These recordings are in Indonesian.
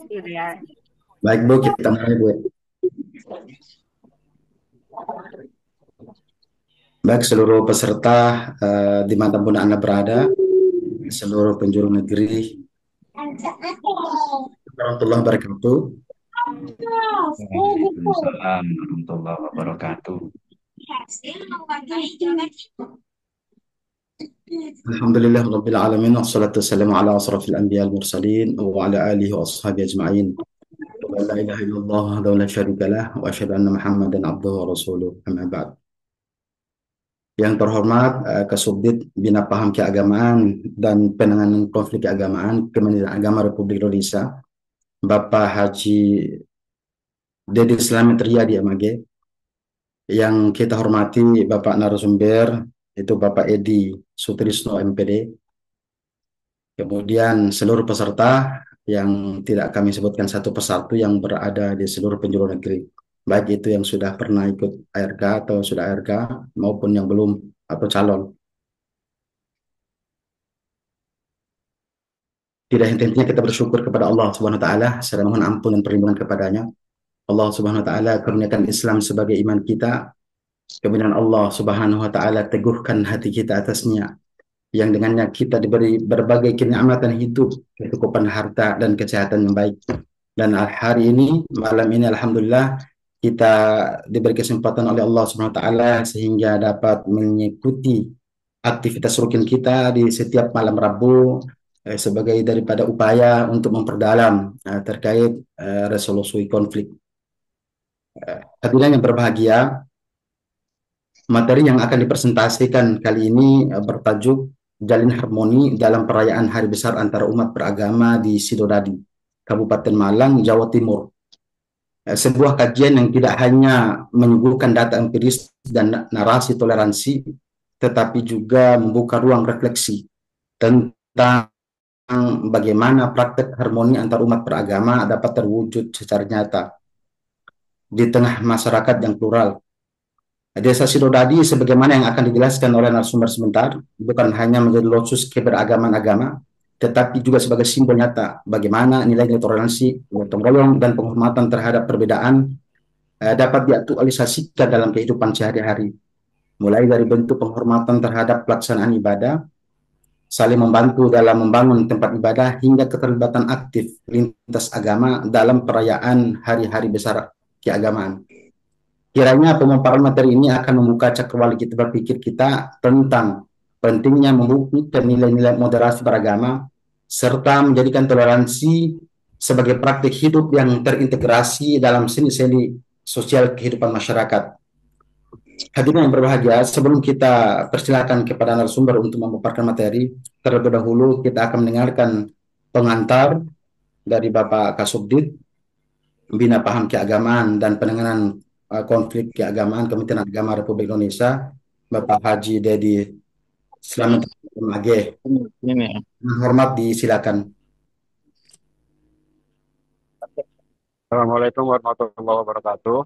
Gitu ya. Baik Bu, kita mulai Bu. Baik seluruh peserta dimanapun Anda berada, seluruh penjuru negeri, warahmatullahi wabarakatuh. Waalaikumsalam warahmatullahi wabarakatuh. Alhamdulillah Rabbil Alamin, wassalatu wassalamu ala asrafil anbiya wal mursalin, wa ala alihi wa ashabihi ajma'in. Wa la ilaha illallah wa la syarika lah, wa asyhadu anna Muhammadan abduhu wa rasuluh, amma ba'd. Yang terhormat Kasubdit Bina Paham Keagamaan dan Penanganan Konflik Keagamaan Kementerian Agama Republik Indonesia, Bapak Haji Dedi Slamet Riyadi MAG. Yang kita hormati Bapak narasumber itu Bapak Edi Sutrisno MPD, kemudian seluruh peserta yang tidak kami sebutkan satu persatu yang berada di seluruh penjuru negeri, baik itu yang sudah pernah ikut ARK atau sudah ARK maupun yang belum atau calon. Tidak henti-hentinya kita bersyukur kepada Allah Subhanahu wa taala serta mohon ampun dan perlindungan kepadanya. Allah Subhanahu wa taala kurniakan Islam sebagai iman kita, kemudian Allah Subhanahu wa taala teguhkan hati kita atasnya, yang dengannya kita diberi berbagai kenikmatan hidup, kecukupan harta dan kesehatan yang baik. Dan hari ini, malam ini alhamdulillah kita diberi kesempatan oleh Allah Subhanahu wa taala sehingga dapat mengikuti aktivitas rutin kita di setiap malam Rabu sebagai daripada upaya untuk memperdalam terkait resolusi konflik. Hadirin yang berbahagia, materi yang akan dipresentasikan kali ini bertajuk Jalin Harmoni dalam Perayaan Hari Besar Antara Umat Beragama di Sidodadi, Kabupaten Malang, Jawa Timur. Sebuah kajian yang tidak hanya menyuguhkan data empiris dan narasi toleransi, tetapi juga membuka ruang refleksi tentang bagaimana praktek harmoni antar umat beragama dapat terwujud secara nyata di tengah masyarakat yang plural. Desa Sidodadi sebagaimana yang akan dijelaskan oleh narasumber sebentar, bukan hanya menjadi lokus keberagaman agama, tetapi juga sebagai simbol nyata bagaimana nilai-nilai toleransi, gotong royong, dan penghormatan terhadap perbedaan dapat diaktualisasikan dalam kehidupan sehari-hari. Mulai dari bentuk penghormatan terhadap pelaksanaan ibadah, saling membantu dalam membangun tempat ibadah, hingga keterlibatan aktif lintas agama dalam perayaan hari-hari besar keagamaan. Kiranya pemaparan materi ini akan membuka cakrawala kita berpikir kita tentang pentingnya membuktikan nilai-nilai moderasi beragama serta menjadikan toleransi sebagai praktik hidup yang terintegrasi dalam seni-seni sosial kehidupan masyarakat. Hadirin yang berbahagia, sebelum kita persilakan kepada narasumber untuk memaparkan materi, terlebih dahulu kita akan mendengarkan pengantar dari Bapak Kasubdit Bina Paham Keagamaan dan Penanganan Konflik Keagamaan Kementerian Agama Republik Indonesia, Bapak Haji Dedi Slamet MAG. Ini Hormat disilakan. Assalamualaikum warahmatullahi wabarakatuh.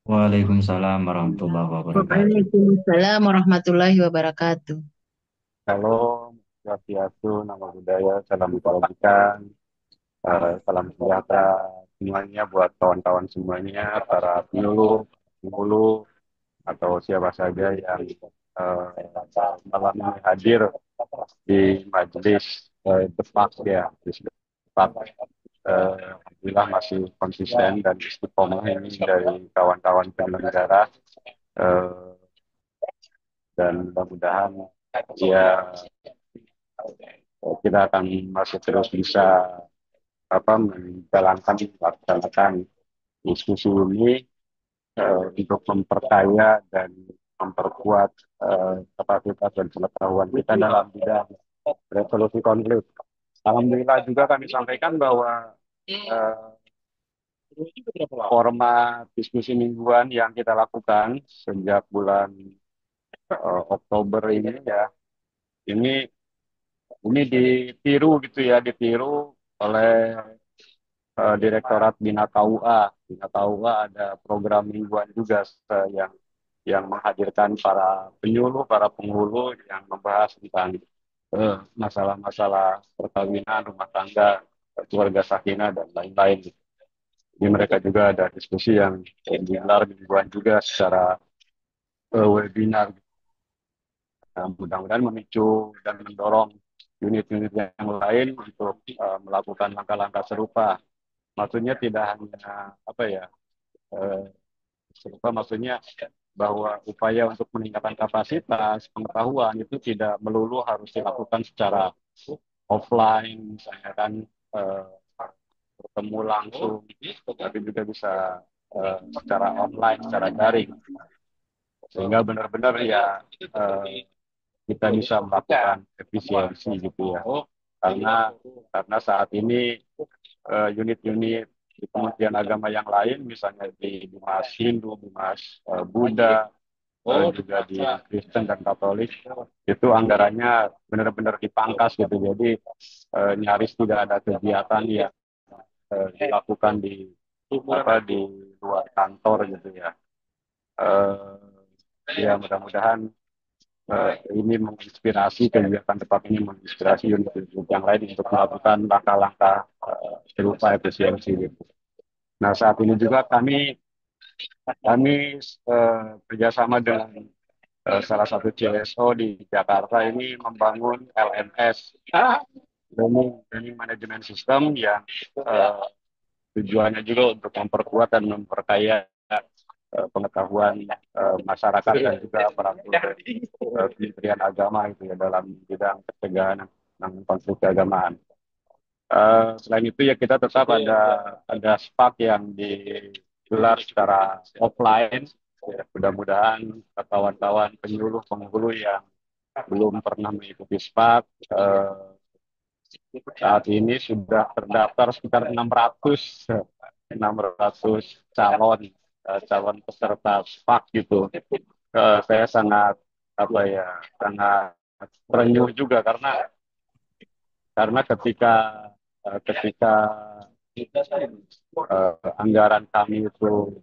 Waalaikumsalam warahmatullahi wabarakatuh. Waalaikumsalam warahmatullahi wabarakatuh. Salam, swastiastu, nama budaya, salam kebajikan, salam sejahtera semuanya buat kawan-kawan semuanya, para penyuluh, penghulu, atau siapa saja yang malam ini hadir di majelis debat ya, di debat. Alhamdulillah masih konsisten dan istiqomah ini dari kawan-kawan penyelenggara. Eh, dan mudah-mudahan ya kita akan masih terus bisa melaksanakan diskusi ini untuk memperkaya dan memperkuat kapasitas dan pengetahuan kita dalam bidang resolusi konflik. Alhamdulillah juga kami sampaikan bahwa format diskusi mingguan yang kita lakukan sejak bulan Oktober ini ya, ini ditiru gitu ya, ditiru oleh Direktorat Bina KUA. Bina KUA ada program mingguan juga yang menghadirkan para penyuluh, para penghulu yang membahas tentang masalah-masalah perkawinan, rumah tangga. keluarga sakinah dan lain-lain. Jadi mereka juga ada diskusi yang digelar mingguan juga secara webinar. Nah, mudah-mudahan memicu dan mendorong unit-unit yang lain untuk melakukan langkah-langkah serupa. Maksudnya tidak hanya apa ya, eh, serupa maksudnya bahwa upaya untuk meningkatkan kapasitas pengetahuan itu tidak melulu harus dilakukan secara offline, misalnya kan eh, bertemu langsung, tapi juga bisa secara online, secara daring, sehingga benar-benar ya kita bisa melakukan efisiensi gitu ya. Karena saat ini unit-unit di Kementerian Agama yang lain, misalnya di Bimas Hindu, Bimas Buddha, juga di Kristen dan Katolik, itu anggarannya benar-benar dipangkas gitu. Jadi nyaris tidak ada kegiatan yang dilakukan di luar kantor gitu ya. Ya mudah-mudahan ini menginspirasi kegiatan tempat ini menginspirasi unit-unit yang lain untuk melakukan langkah-langkah serupa efisiensi gitu. Nah saat ini juga kami kerjasama dengan salah satu CSO di Jakarta ini membangun LMS, Learning Management System, yang eh, tujuannya juga untuk memperkuat dan memperkaya pengetahuan masyarakat dan juga aparatur Kementerian Agama itu ya dalam bidang pencegahan dan konflik keagamaan. Selain itu ya kita tetap ada SPAK yang digelar secara offline. Ya, mudah-mudahan kawan-kawan penyuluh penghulu yang belum pernah mengikuti SPAK saat ini sudah terdaftar sekitar 600 calon peserta SPAK gitu. Saya sangat apa ya sangat terenyuh juga karena ketika anggaran kami itu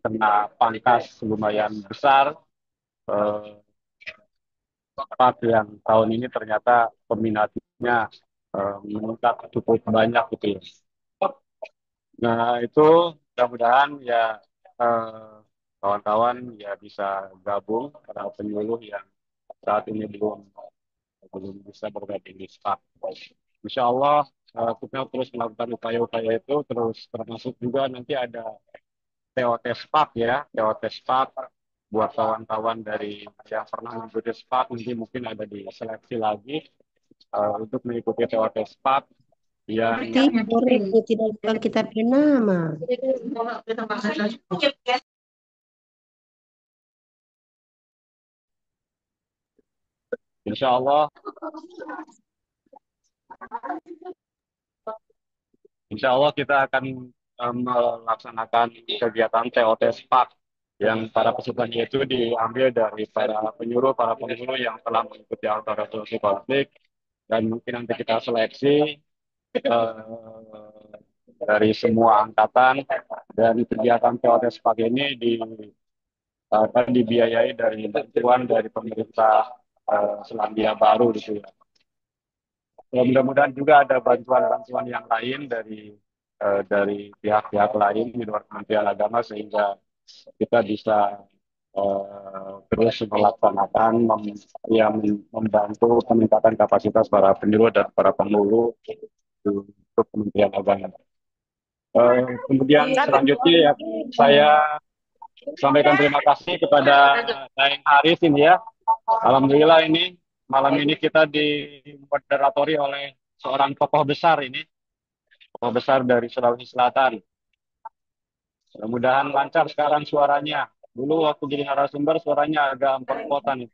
kena pangkas lumayan besar, SPAK yang tahun ini ternyata peminatnya meningkat cukup banyak gitu ya. Nah itu mudah-mudahan ya kawan-kawan ya bisa gabung para penyuluh yang saat ini belum bisa bergabung di SPAK. Insya Allah kita terus melakukan upaya-upaya itu, terus termasuk juga nanti ada TOT SPAK ya, TOT SPAK buat kawan-kawan dari yang pernah mengikuti SPAK, nanti mungkin ada di seleksi lagi untuk mengikuti TOT SPAK yang Tidak bukan kita nama. insya Allah kita akan melaksanakan kegiatan TOT SPAK yang para pesertanya itu diambil dari para penghulu yang telah mengikuti acara resolusi konflik, dan mungkin nanti kita seleksi dari semua angkatan, dan kegiatan TOT SPAK ini akan dibiayai dari bantuan dari pemerintah Selandia Baru gitu ya. Mudah-mudahan juga ada bantuan-bantuan yang lain dari pihak-pihak lain di luar Kementerian Agama, sehingga kita bisa terus melaksanakan membantu peningkatan kapasitas para penyuluh dan para penghulu untuk Kementerian Agama. Kemudian selanjutnya ya saya sampaikan terima kasih kepada Daeng Haris ini ya. Alhamdulillah ini malam ini kita dimoderatori oleh seorang tokoh besar dari Sulawesi Selatan. Mudah-mudahan lancar sekarang suaranya. Dulu waktu jadi narasumber suaranya agak empat-empotan.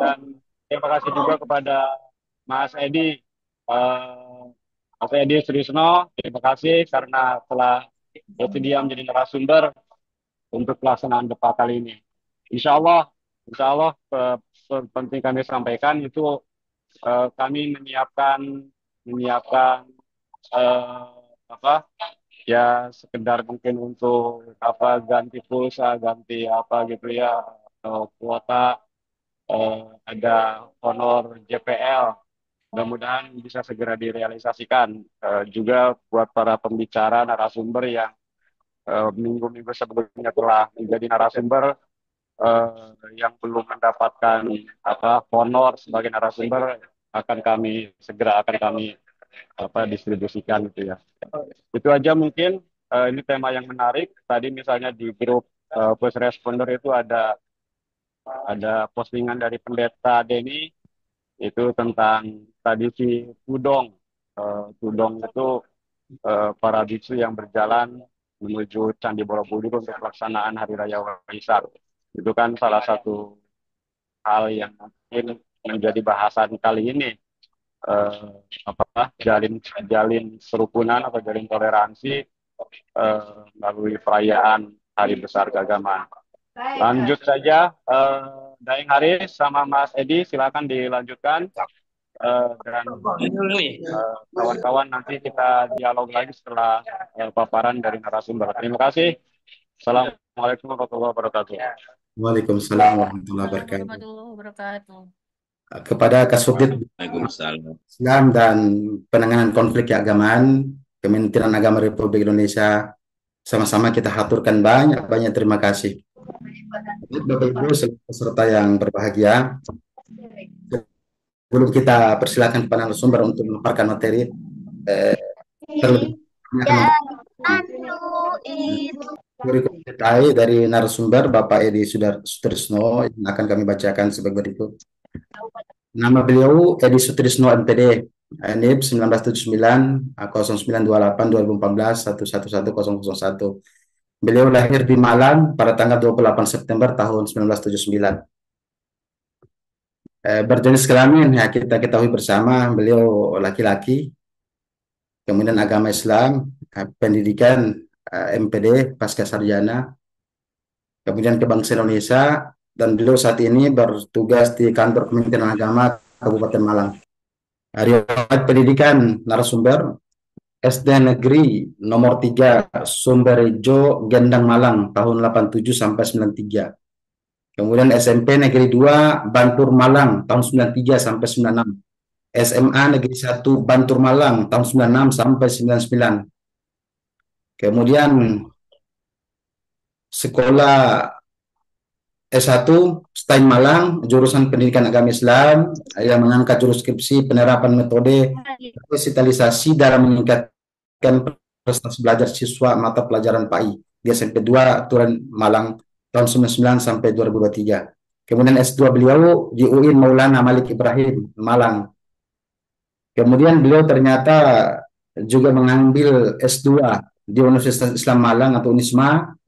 Dan terima kasih juga kepada Mas Edi, Mas Edi Srisno. Terima kasih karena telah bersedia menjadi narasumber untuk pelaksanaan debat kali ini. Insya Allah, penting kami sampaikan itu kami menyiapkan ya sekedar mungkin untuk ganti pulsa, ganti apa gitu ya, kuota, ada honor JPL mudah-mudahan bisa segera direalisasikan. Juga buat para pembicara narasumber yang minggu-minggu sebelumnya telah menjadi narasumber yang belum mendapatkan honor sebagai narasumber, akan kami distribusikan gitu ya. Itu aja mungkin. Ini tema yang menarik. Tadi misalnya di grup First Responder itu ada postingan dari Pendeta Denny itu tentang tradisi tudong. Tudong itu para biksu yang berjalan menuju Candi Borobudur untuk pelaksanaan Hari Raya Waisak. Itu kan salah satu hal yang mungkin menjadi bahasan kali ini. Jalin kerukunan atau jalin toleransi melalui perayaan Hari Besar Keagamaan. Lanjut saja, Daeng Haris sama Mas Edi, silakan dilanjutkan. Dan kawan-kawan nanti kita dialog lagi setelah paparan dari narasumber. Terima kasih. Assalamualaikum warahmatullahi wabarakatuh. Waalaikumsalam warahmatullahi wabarakatuh. Kepada Kasubdit Islam dan Penanganan Konflik Keagamaan Kementerian Agama Republik Indonesia, sama-sama kita haturkan banyak terima kasih. Bapak Ibu peserta yang berbahagia, sebelum kita persilakan kepada narasumber untuk memaparkan materi, terlebih dari narasumber Bapak Edi Sutrisno yang akan kami bacakan sebagai berikut. Nama beliau Edi Sutrisno MPD, NIP 1979 0928 2014 111001. Beliau lahir di Malang pada tanggal 28 September tahun 1979. Berjenis kelamin ya kita ketahui bersama, beliau laki-laki, kemudian agama Islam, pendidikan MPD pasca sarjana, kemudian kebangsaan Indonesia, dan beliau saat ini bertugas di kantor Kementerian Agama Kabupaten Malang. Riwayat pendidikan narasumber SD Negeri nomor 3 Sumberjo Gendang Malang tahun 87 sampai 93. Kemudian SMP Negeri 2 Bantur Malang tahun 93 sampai 96. SMA Negeri 1 Bantur Malang tahun 96 sampai 99. Kemudian sekolah S1 STAIN Malang, jurusan Pendidikan Agama Islam yang mengangkat jurus skripsi penerapan metode resitalisasi dalam meningkatkan prestasi belajar siswa mata pelajaran PAI di SMP 2 Turen Malang tahun 99 sampai 2023. Kemudian S2 beliau di UIN Maulana Malik Ibrahim Malang. Kemudian beliau ternyata juga mengambil S2 di Universitas Islam Malang atau UNISMA.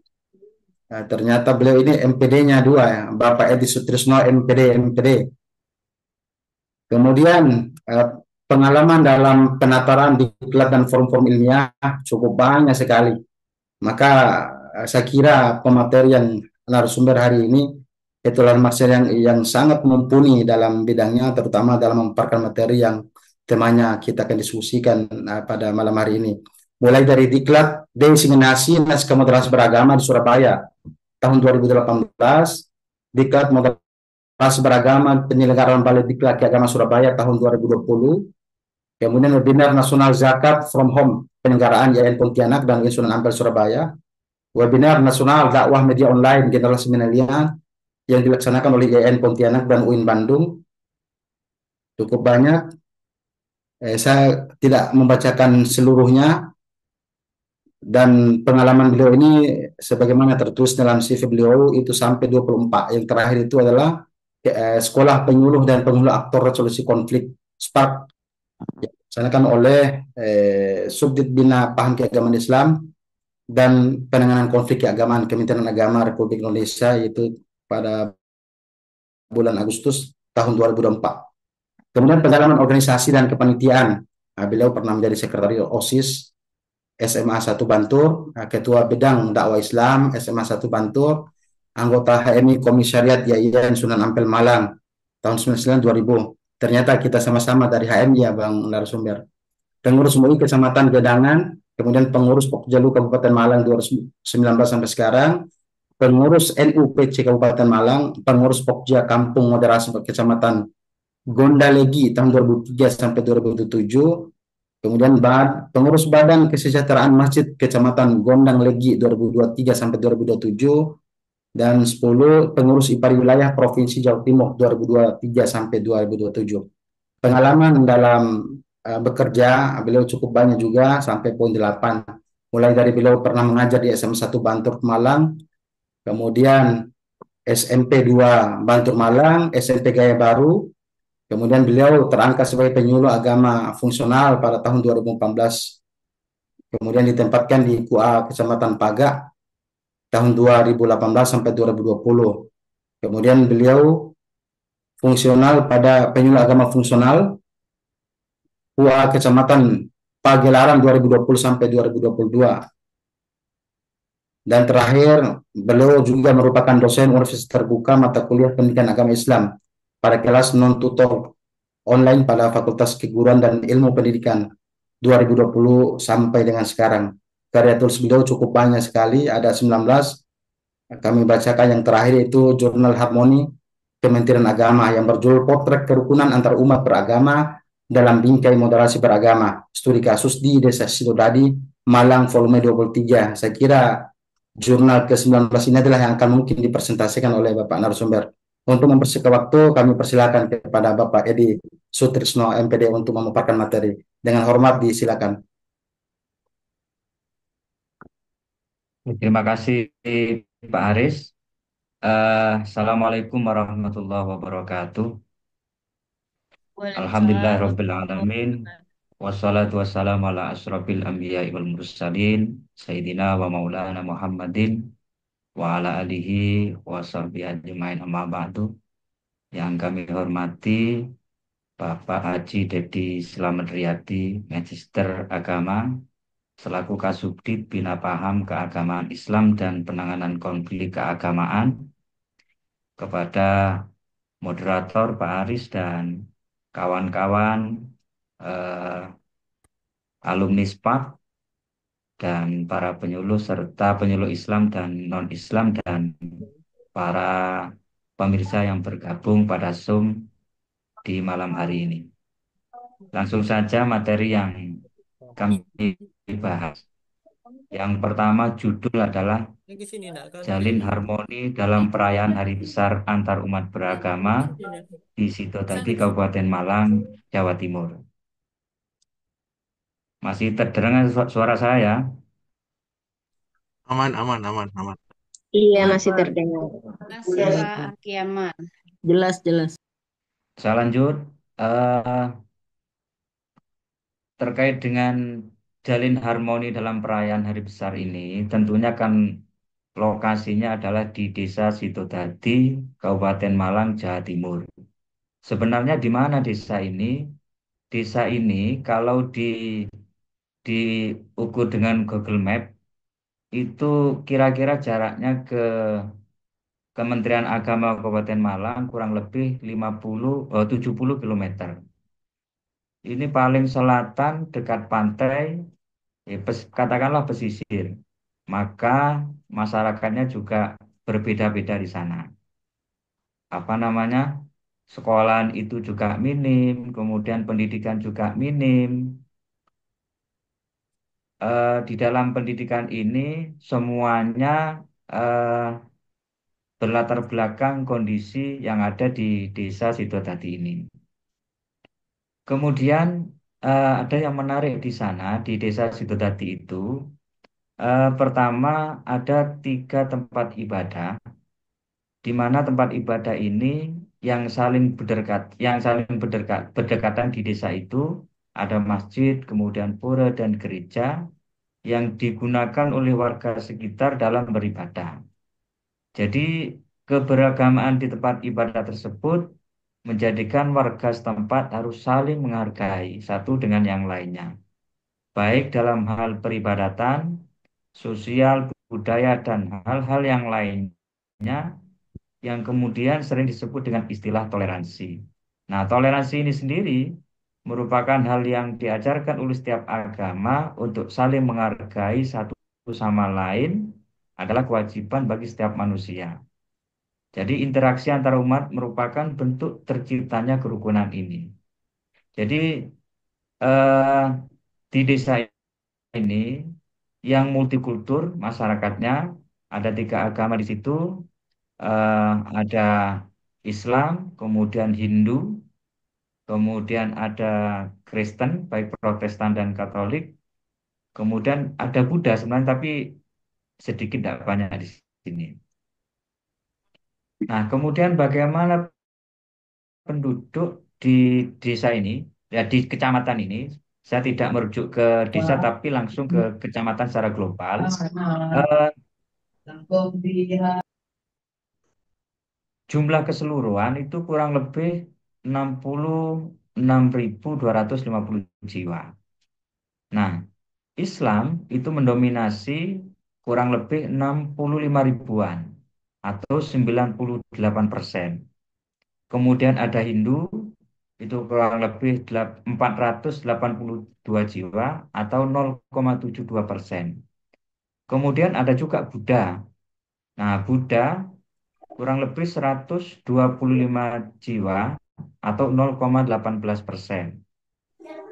Nah, ternyata beliau ini MPD-nya 2 ya, Bapak Edi Sutrisno MPD. Kemudian pengalaman dalam penataran diklat dan forum-forum ilmiah cukup banyak sekali. Maka saya kira pematerian narasumber hari ini itulah materi yang sangat mumpuni dalam bidangnya, terutama dalam memaparkan materi yang temanya kita akan diskusikan pada malam hari ini. Mulai dari diklat desiminasi naskah moderasi beragama di Surabaya tahun 2018, diklat moderasi beragama penyelenggaraan Balai Diklat Agama Surabaya tahun 2020, kemudian webinar nasional zakat from home penyelenggaraan YN Pontianak dan UIN Sunan Ampel Surabaya, webinar nasional dakwah media online generasi milenial yang dilaksanakan oleh YN Pontianak dan UIN Bandung. Cukup banyak. Saya tidak membacakan seluruhnya, dan pengalaman beliau ini sebagaimana tertulis dalam CV beliau itu sampai 24. Yang terakhir itu adalah Sekolah Penyuluh dan Penghulu Aktor Resolusi Konflik SPARK yang dilaksanakan oleh Subdit Bina Paham Keagamaan Islam dan Penanganan Konflik Keagamaan Kementerian Agama Republik Indonesia, itu pada bulan Agustus tahun 2024. Kemudian pengalaman organisasi dan kepanitiaan, beliau pernah menjadi sekretaris OSIS SMA 1 Bantur, Ketua Bidang Dakwah Islam SMA 1 Bantur, anggota HMI Komisariat YIN Sunan Ampel Malang tahun 99-2000. Ternyata kita sama-sama dari HMI ya Bang narasumber. Pengurus MUI Kecamatan Gedangan, kemudian pengurus Pokjalu Kabupaten Malang 2019 sampai sekarang, pengurus NUPC Kabupaten Malang, pengurus Pokja Kampung Moderasi Kecamatan Gonda Legi tahun 2003 sampai 2007. Kemudian pengurus Badan Kesejahteraan Masjid Kecamatan Gondang Legi 2023 sampai 2027, dan 10 pengurus IPARI wilayah Provinsi Jawa Timur 2023 sampai 2027. Pengalaman dalam bekerja beliau cukup banyak juga sampai poin 8. Mulai dari beliau pernah mengajar di SM1 Bantul Malang, kemudian SMP 2 Bantul Malang, SMP Gaya Baru. Kemudian beliau terangkat sebagai penyuluh agama fungsional pada tahun 2014. Kemudian ditempatkan di KUA Kecamatan Pagak tahun 2018 sampai 2020. Kemudian beliau fungsional pada penyuluh agama fungsional KUA Kecamatan Pagelaran 2020 sampai 2022. Dan terakhir, beliau juga merupakan dosen Universitas Terbuka mata kuliah Pendidikan Agama Islam pada kelas non-tutor online pada Fakultas Keguruan dan Ilmu Pendidikan 2020 sampai dengan sekarang. Karya tulis beliau cukup banyak sekali, ada 19. Kami bacakan yang terakhir itu Jurnal Harmoni Kementerian Agama yang berjudul Potret Kerukunan Antar Umat Beragama dalam Bingkai Moderasi Beragama, Studi Kasus di Desa Sidodadi, Malang, volume 23. Saya kira jurnal ke-19 ini adalah yang akan mungkin dipresentasikan oleh Bapak narasumber. Untuk mempersingkat waktu, kami persilakan kepada Bapak Edi Sutrisno, MPD, untuk memaparkan materi. Dengan hormat, disilakan. Terima kasih Pak Haris. Assalamualaikum warahmatullahi wabarakatuh. Alhamdulillahirabbil alamin. Wassalatu wassalamu ala asrofil anbiya'i wal mursalin Sayyidina wa maulana Muhammadin wa ala alihi wa sahbihi ajmain, amma ba'du. Yang kami hormati Bapak Haji Dedi Slamet Riyadi, Magister Agama, selaku Kasubdit Bina Paham Keagamaan Islam dan Penanganan Konflik Keagamaan, kepada moderator Pak Aris dan kawan-kawan alumni SPAK dan para penyuluh serta penyuluh Islam dan non-Islam dan para pemirsa yang bergabung pada Zoom di malam hari ini. Langsung saja materi yang kami bahas. Yang pertama judul adalah Jalin Harmoni dalam Perayaan Hari Besar Antar Umat Beragama di Sidodadi, Kabupaten Malang, Jawa Timur. Masih terdengar suara saya? Aman. Iya, masih terdengar. Ya Pak Akiaman. Jelas. Saya lanjut. Terkait dengan jalin harmoni dalam perayaan hari besar ini, tentunya kan lokasinya adalah di Desa Sidodadi, Kabupaten Malang, Jawa Timur. Sebenarnya di mana desa ini? Desa ini kalau diukur dengan Google Map, itu kira-kira jaraknya ke Kementerian Agama Kabupaten Malang kurang lebih 70 kilometer. Ini paling selatan dekat pantai, katakanlah pesisir. Maka masyarakatnya juga berbeda-beda di sana. Apa namanya? Sekolahan itu juga minim, kemudian pendidikan juga minim. Di dalam pendidikan ini semuanya berlatar belakang kondisi yang ada di Desa Sidodadi ini. Kemudian ada yang menarik di sana, di Desa Sidodadi itu. Pertama, ada 3 tempat ibadah, di mana tempat ibadah ini berdekatan di desa itu ada masjid, kemudian pura dan gereja yang digunakan oleh warga sekitar dalam beribadah. Jadi keberagamaan di tempat ibadah tersebut menjadikan warga setempat harus saling menghargai satu dengan yang lainnya, baik dalam hal peribadatan, sosial, budaya, dan hal-hal yang lainnya yang kemudian sering disebut dengan istilah toleransi. Nah, toleransi ini sendiri merupakan hal yang diajarkan oleh setiap agama untuk saling menghargai satu sama lain adalah kewajiban bagi setiap manusia. Jadi interaksi antar umat merupakan bentuk terciptanya kerukunan ini. Jadi eh, di desa ini yang multikultur masyarakatnya ada 3 agama di situ, eh, ada Islam, kemudian Hindu, kemudian ada Kristen, baik Protestan dan Katolik, kemudian ada Buddha sebenarnya tapi sedikit tidak banyak di sini. Nah, kemudian bagaimana penduduk di desa ini, ya di kecamatan ini, saya tidak merujuk ke desa tapi langsung ke kecamatan secara global. Eh, Jumlah keseluruhan itu kurang lebih 66.250 jiwa. Nah, Islam itu mendominasi kurang lebih 65 ribuan atau 98%. Kemudian ada Hindu itu kurang lebih 482 jiwa atau 0,72%. Kemudian ada juga Buddha. Nah, Buddha kurang lebih 125 jiwa atau 0,18%.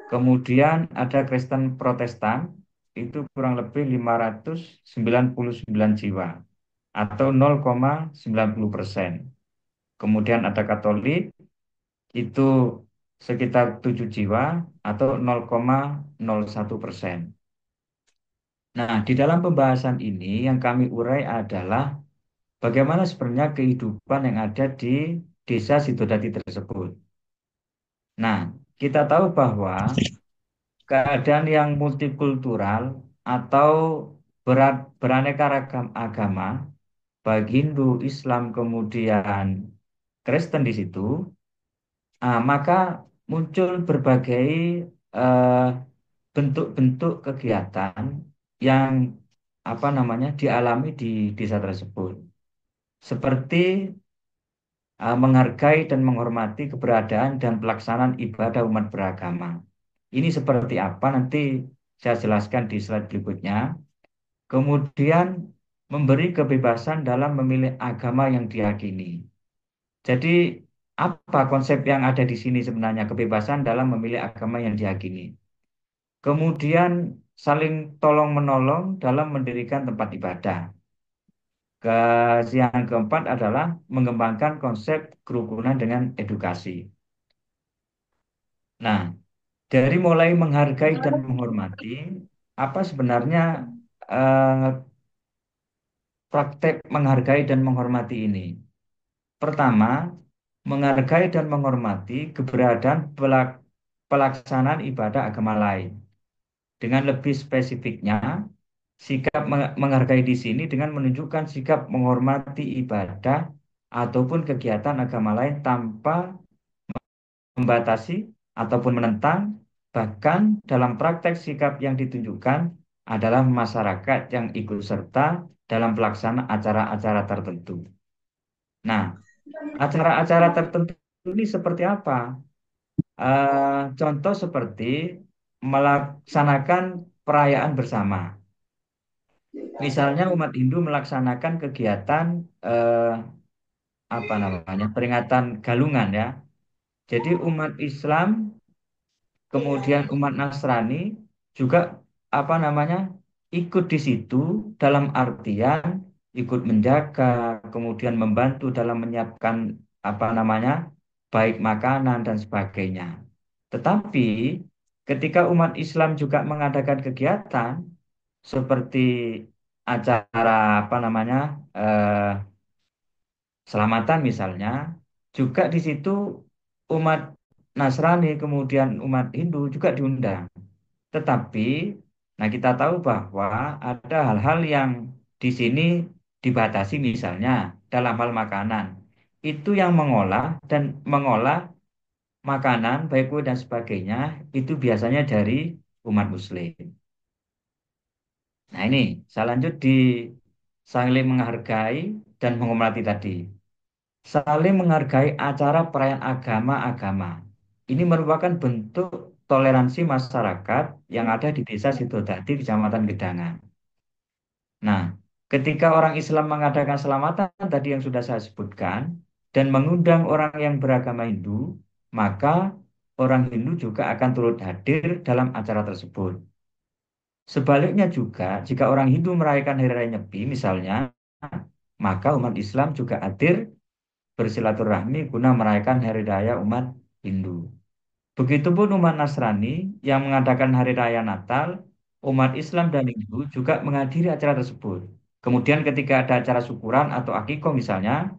Kemudian ada Kristen Protestan itu kurang lebih 599 jiwa atau 0,90%. Kemudian ada Katolik itu sekitar 7 jiwa atau 0,01%. Nah, di dalam pembahasan ini yang kami urai adalah bagaimana sebenarnya kehidupan yang ada di desa Sidodadi tersebut. Nah, kita tahu bahwa keadaan yang multikultural atau beraneka ragam agama, baik Hindu, Islam, kemudian Kristen di situ, maka muncul berbagai eh, bentuk-bentuk kegiatan yang apa namanya dialami di desa tersebut, seperti menghargai dan menghormati keberadaan dan pelaksanaan ibadah umat beragama. Ini seperti apa nanti saya jelaskan di slide berikutnya. Kemudian memberi kebebasan dalam memilih agama yang diyakini. Jadi apa konsep yang ada di sini sebenarnya kebebasan dalam memilih agama yang diyakini. Kemudian saling tolong menolong dalam mendirikan tempat ibadah. Yang keempat adalah mengembangkan konsep kerukunan dengan edukasi. Nah, dari mulai menghargai dan menghormati, apa sebenarnya eh, praktek menghargai dan menghormati ini? Pertama, menghargai dan menghormati keberadaan pelaksanaan ibadah agama lain. Dengan lebih spesifiknya, sikap menghargai di sini dengan menunjukkan sikap menghormati ibadah ataupun kegiatan agama lain tanpa membatasi ataupun menentang, bahkan dalam praktek sikap yang ditunjukkan adalah masyarakat yang ikut serta dalam pelaksanaan acara-acara tertentu. Nah, acara-acara tertentu ini seperti apa? Contoh seperti melaksanakan perayaan bersama. Misalnya umat Hindu melaksanakan kegiatan eh, apa namanya peringatan Galungan ya. Jadi umat Islam kemudian umat Nasrani juga apa namanya ikut di situ dalam artian ikut menjaga, kemudian membantu dalam menyiapkan apa namanya baik makanan dan sebagainya. Tetapi ketika umat Islam juga mengadakan kegiatan seperti acara apa namanya eh, selamatan misalnya, juga di situ umat Nasrani kemudian umat Hindu juga diundang. Tetapi, nah kita tahu bahwa ada hal-hal yang di sini dibatasi misalnya dalam hal makanan. Itu yang mengolah makanan, baik kue dan sebagainya, itu biasanya dari umat Muslim. Nah ini, saya lanjut di saling menghargai dan menghormati tadi. Saling menghargai acara perayaan agama-agama. Ini merupakan bentuk toleransi masyarakat yang ada di Desa Sidodadi, Kecamatan Gedangan. Nah, Ketika orang Islam mengadakan selamatan tadi yang sudah saya sebutkan dan mengundang orang yang beragama Hindu, maka orang Hindu juga akan turut hadir dalam acara tersebut. Sebaliknya juga, jika orang Hindu merayakan Hari Raya Nyepi misalnya, maka umat Islam juga hadir bersilaturahmi guna merayakan Hari Raya umat Hindu. Begitupun umat Nasrani yang mengadakan Hari Raya Natal, umat Islam dan Hindu juga menghadiri acara tersebut. Kemudian ketika ada acara syukuran atau akikah misalnya,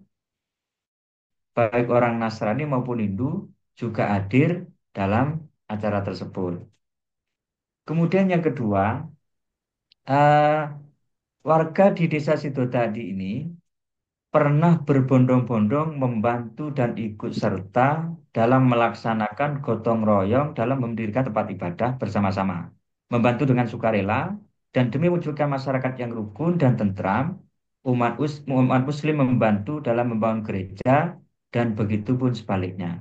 baik orang Nasrani maupun Hindu juga hadir dalam acara tersebut. Kemudian yang kedua, eh, warga di desa Sidodadi ini pernah berbondong-bondong membantu dan ikut serta dalam melaksanakan gotong royong dalam mendirikan tempat ibadah bersama-sama. Membantu dengan sukarela dan demi mewujudkan masyarakat yang rukun dan tentram, umat Muslim membantu dalam membangun gereja dan begitu pun sebaliknya.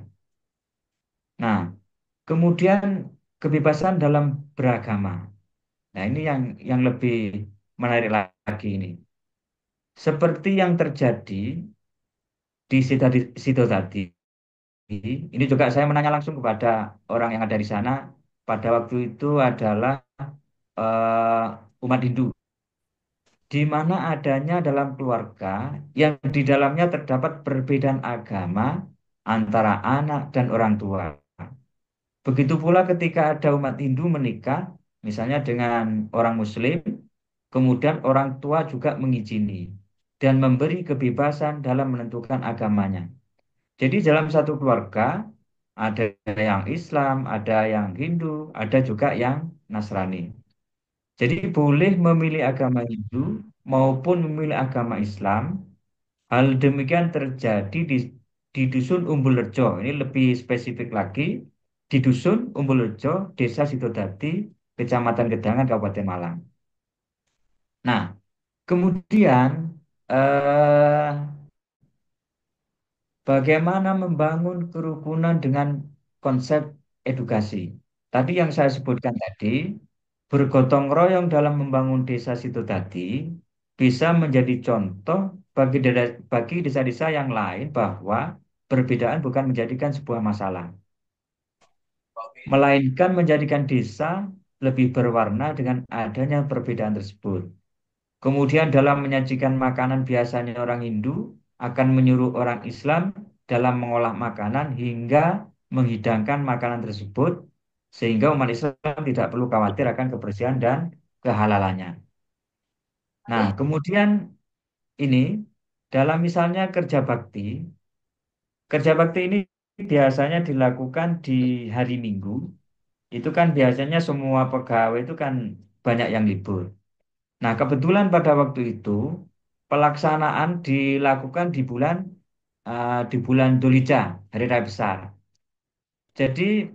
Nah, kemudian kebebasan dalam beragama. Nah, ini yang lebih menarik lagi ini. Seperti yang terjadi di situ tadi. Ini juga saya menanya langsung kepada orang yang ada di sana. Pada waktu itu adalah umat Hindu, di mana adanya dalam keluarga yang di dalamnya terdapat perbedaan agama antara anak dan orang tua. Begitu pula ketika ada umat Hindu menikah, misalnya dengan orang Muslim, kemudian orang tua juga mengizini dan memberi kebebasan dalam menentukan agamanya. Jadi dalam satu keluarga ada yang Islam, ada yang Hindu, ada juga yang Nasrani. Jadi boleh memilih agama Hindu maupun memilih agama Islam. Hal demikian terjadi di Dusun Umbulrejo. Ini lebih spesifik lagi. Di Dusun Umbulrejo, Desa Sidodadi, Kecamatan Gedangan, Kabupaten Malang. Nah, kemudian eh, bagaimana membangun kerukunan dengan konsep edukasi. Tadi yang saya sebutkan tadi, bergotong royong dalam membangun desa situ tadi bisa menjadi contoh bagi desa-desa yang lain bahwa perbedaan bukan menjadikan sebuah masalah, melainkan menjadikan desa lebih berwarna dengan adanya perbedaan tersebut. Kemudian dalam menyajikan makanan biasanya orang Hindu akan menyuruh orang Islam dalam mengolah makanan hingga menghidangkan makanan tersebut sehingga umat Islam tidak perlu khawatir akan kebersihan dan kehalalannya. Nah, kemudian ini dalam misalnya kerja bakti ini biasanya dilakukan di hari Minggu. Itu kan biasanya semua pegawai itu kan banyak yang libur. Nah, kebetulan pada waktu itu pelaksanaan dilakukan di bulan Dzulhijjah, hari raya besar. Jadi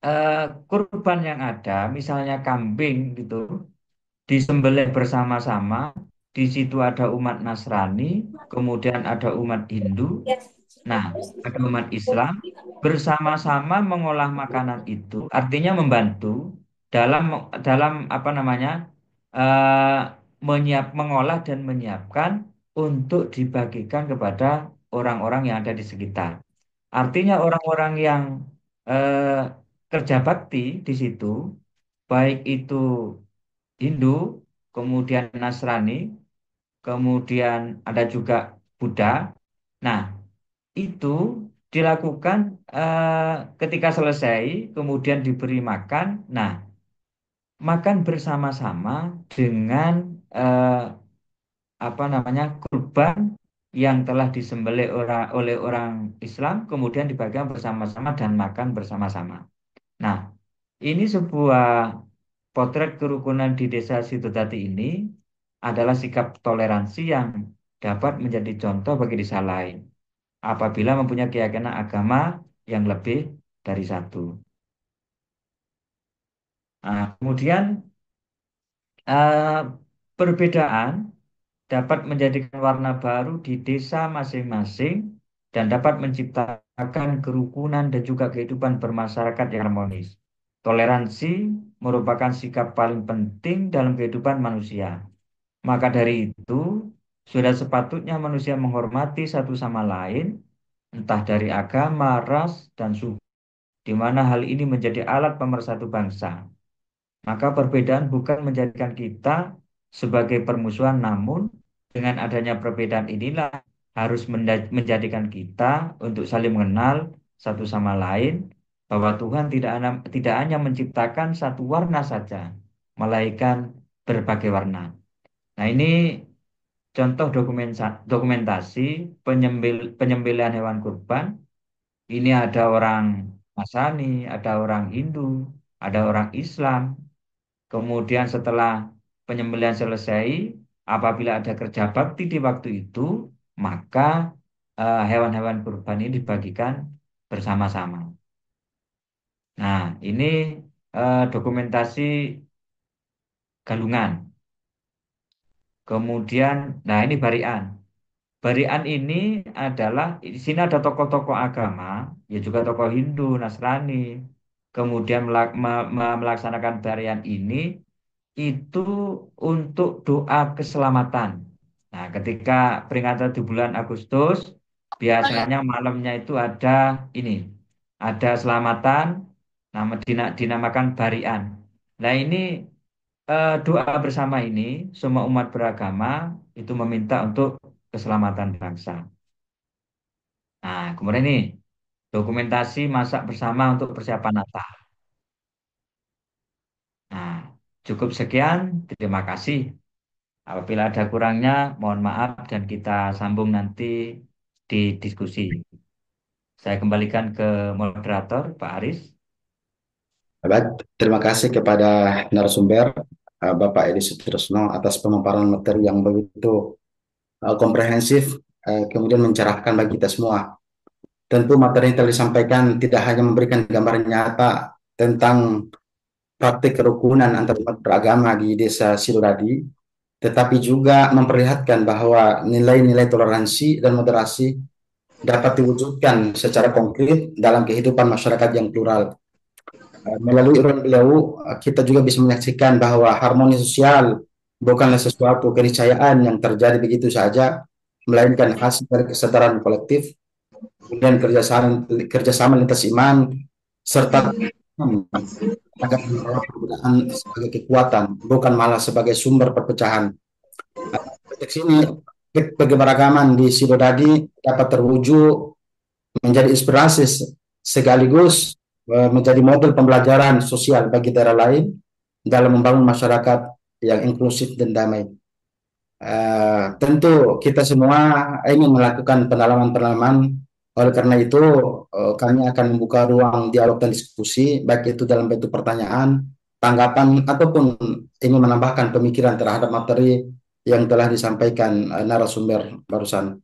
eh, kurban yang ada, misalnya kambing gitu, disembelih bersama-sama. Di situ ada umat Nasrani, kemudian ada umat Hindu, nah ada umat Islam bersama-sama mengolah makanan itu. Artinya membantu dalam dalam apa namanya eh, mengolah dan menyiapkan untuk dibagikan kepada orang-orang yang ada di sekitar. Artinya orang-orang yang eh, kerja bakti di situ, baik itu Hindu, kemudian Nasrani, kemudian ada juga Buddha. Nah, itu dilakukan ketika selesai, kemudian diberi makan. Nah, makan bersama-sama dengan eh, apa namanya kurban yang telah disembelih oleh orang Islam, kemudian dibagikan bersama-sama dan makan bersama-sama. Nah, ini sebuah potret kerukunan di desa Sidodadi ini adalah sikap toleransi yang dapat menjadi contoh bagi desa lain apabila mempunyai keyakinan agama yang lebih dari satu. Nah, kemudian eh, perbedaan dapat menjadikan warna baru di desa masing-masing dan dapat menciptakan kerukunan dan juga kehidupan bermasyarakat yang harmonis. Toleransi merupakan sikap paling penting dalam kehidupan manusia. Maka dari itu, sudah sepatutnya manusia menghormati satu sama lain, entah dari agama, ras, dan suku, di mana hal ini menjadi alat pemersatu bangsa. Maka perbedaan bukan menjadikan kita sebagai permusuhan, namun dengan adanya perbedaan inilah harus menjadikan kita untuk saling mengenal satu sama lain, bahwa Tuhan tidak hanya menciptakan satu warna saja, melainkan berbagai warna. Nah, ini contoh dokumentasi penyembelihan hewan kurban. Ini ada orang Nasrani, ada orang Hindu, ada orang Islam. Kemudian setelah penyembelihan selesai, apabila ada kerja bakti di waktu itu, maka hewan-hewan kurban ini dibagikan bersama-sama. Nah, ini dokumentasi galungan. Kemudian, nah ini barian. Barian ini adalah, di sini ada tokoh-tokoh agama, ya juga tokoh Hindu, Nasrani. Kemudian melaksanakan barian ini itu untuk doa keselamatan. Nah, ketika peringatan di bulan Agustus, biasanya malamnya itu ada ini, ada selamatan, dinamakan barian. Nah, ini doa bersama ini, semua umat beragama itu meminta untuk keselamatan bangsa. Nah, kemudian ini dokumentasi masak bersama untuk persiapan Natal. Nah, cukup sekian. Terima kasih. Apabila ada kurangnya, mohon maaf dan kita sambung nanti di diskusi. Saya kembalikan ke moderator, Pak Aris. Baik, terima kasih kepada narasumber Bapak Edi Sutrisno atas pemaparan materi yang begitu komprehensif, kemudian mencerahkan bagi kita semua. Tentu materi yang telah disampaikan tidak hanya memberikan gambaran nyata tentang praktik kerukunan antar umat beragama di Desa Sidodadi, tetapi juga memperlihatkan bahwa nilai-nilai toleransi dan moderasi dapat diwujudkan secara konkret dalam kehidupan masyarakat yang plural. Melalui uraian beliau, kita juga bisa menyaksikan bahwa harmoni sosial bukanlah sesuatu keniscayaan yang terjadi begitu saja, melainkan hasil dari kesadaran kolektif, kemudian kerjasama lintas iman, serta agar merawat perbedaan sebagai kekuatan, bukan malah sebagai sumber perpecahan. Konteks ini, keberagaman di Sidodadi dapat terwujud menjadi inspirasi sekaligus menjadi model pembelajaran sosial bagi daerah lain dalam membangun masyarakat yang inklusif dan damai. Tentu kita semua ingin melakukan pendalaman-pendalaman. Oleh karena itu, kami akan membuka ruang dialog dan diskusi, baik itu dalam bentuk pertanyaan, tanggapan, ataupun ingin menambahkan pemikiran terhadap materi yang telah disampaikan narasumber barusan.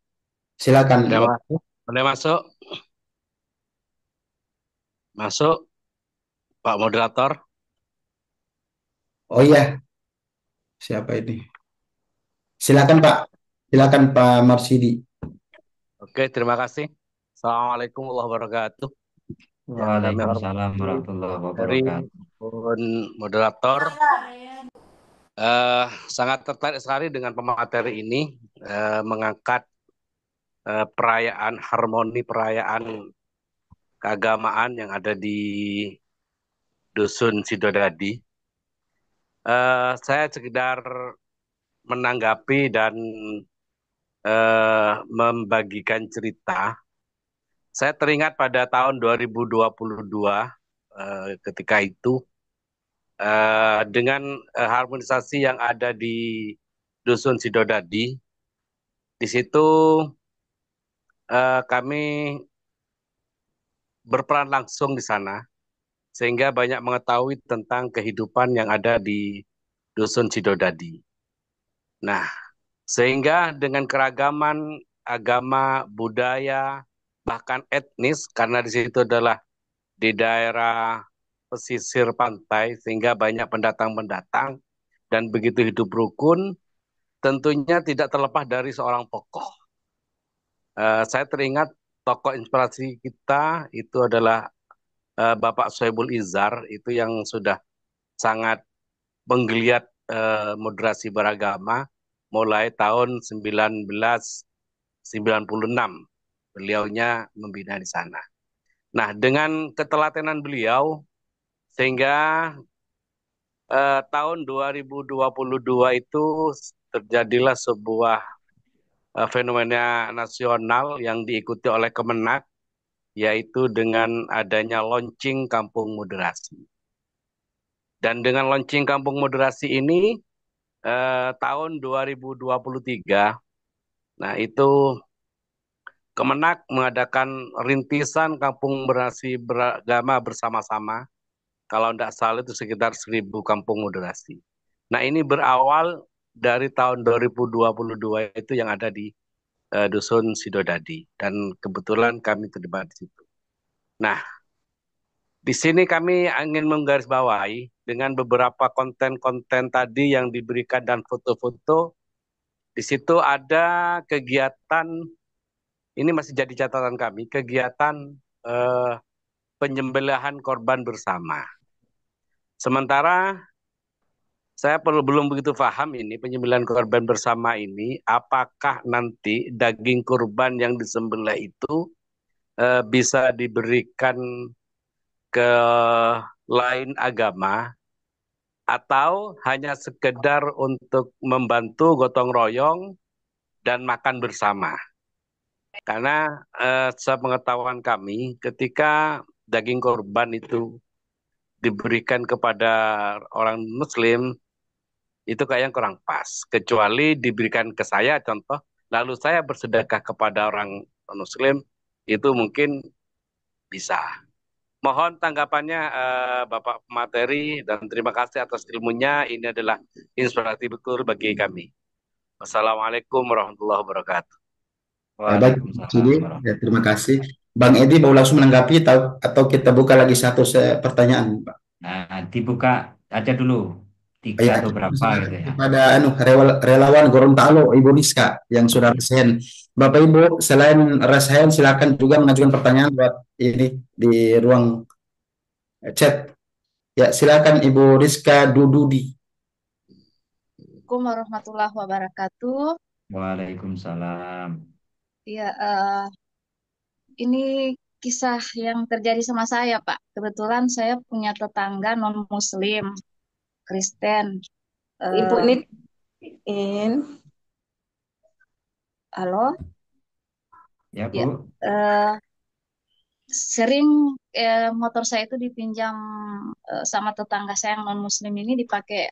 Silakan. Boleh masuk? Masuk, Pak Moderator. Oh iya, siapa ini? Silakan Pak, silakan Pak Marsidi. Oke, terima kasih. Assalamualaikum warahmatullahi wabarakatuh. Waalaikumsalam warahmatullahi wabarakatuh. Dari moderator, sangat tertarik sekali dengan pemateri ini, mengangkat perayaan harmoni, perayaan keagamaan yang ada di Dusun Sidodadi. Saya sekedar menanggapi dan membagikan cerita. Saya teringat pada tahun 2022 ketika itu dengan harmonisasi yang ada di Dusun Sidodadi. Di situ kami berperan langsung di sana, sehingga banyak mengetahui tentang kehidupan yang ada di Dusun Sidodadi. Nah, sehingga dengan keragaman agama, budaya, bahkan etnis, karena di situ adalah di daerah pesisir pantai, sehingga banyak pendatang-pendatang, dan begitu hidup rukun, tentunya tidak terlepas dari seorang tokoh. Saya teringat tokoh inspirasi kita itu adalah Bapak Soebul Izar, itu yang sudah sangat menggeliat moderasi beragama, mulai tahun 1996. Beliaunya membina di sana. Nah, dengan ketelatenan beliau, sehingga tahun 2022 itu terjadilah sebuah fenomena nasional yang diikuti oleh Kemenak, yaitu dengan adanya launching Kampung Moderasi. Dan dengan launching Kampung Moderasi ini, tahun 2023, nah itu Kemenak mengadakan rintisan Kampung Moderasi Beragama bersama-sama. Kalau tidak salah itu sekitar 1.000 kampung moderasi. Nah ini berawal dari tahun 2022 itu yang ada di Dusun Sidodadi. Dan kebetulan kami terlibat di situ. Nah, di sini kami ingin menggarisbawahi dengan beberapa konten-konten tadi yang diberikan dan foto-foto. Di situ ada kegiatan, ini masih jadi catatan kami, kegiatan penyembelihan korban bersama. Sementara saya belum begitu paham ini penyembelihan korban bersama ini, apakah nanti daging kurban yang disembelih itu bisa diberikan ke lain agama atau hanya sekedar untuk membantu gotong royong dan makan bersama. Karena sepengetahuan kami ketika daging korban itu diberikan kepada orang Muslim, itu kayaknya kurang pas. Kecuali diberikan ke saya contoh, lalu saya bersedekah kepada orang Muslim, itu mungkin bisa. Mohon tanggapannya Bapak Materi, dan terima kasih atas ilmunya. Ini adalah inspiratif betul bagi kami. Wassalamualaikum warahmatullahi wabarakatuh. Baik, Waalaikumsalam Cidi, ya, terima kasih. Bang Edi mau langsung menanggapi atau kita buka lagi satu pertanyaan, Pak? Nah, dibuka aja dulu tiga Ya, atau kita berapa persilakan gitu ya. kepada relawan Gorontalo, Ibu Niska yang sudah rasain. Bapak Ibu, selain rasain, silakan juga mengajukan pertanyaan buat ini di ruang chat. Ya, silakan Ibu Rizka Dududi. Assalamualaikum warahmatullahi wabarakatuh. Waalaikumsalam. Ya, ini kisah yang terjadi sama saya, Pak. Kebetulan saya punya tetangga non-Muslim, Kristen. Ibu Eh, Nitin, halo, Ya, Bu. ya. eh, Sering motor saya itu dipinjam sama tetangga saya yang non-Muslim ini dipakai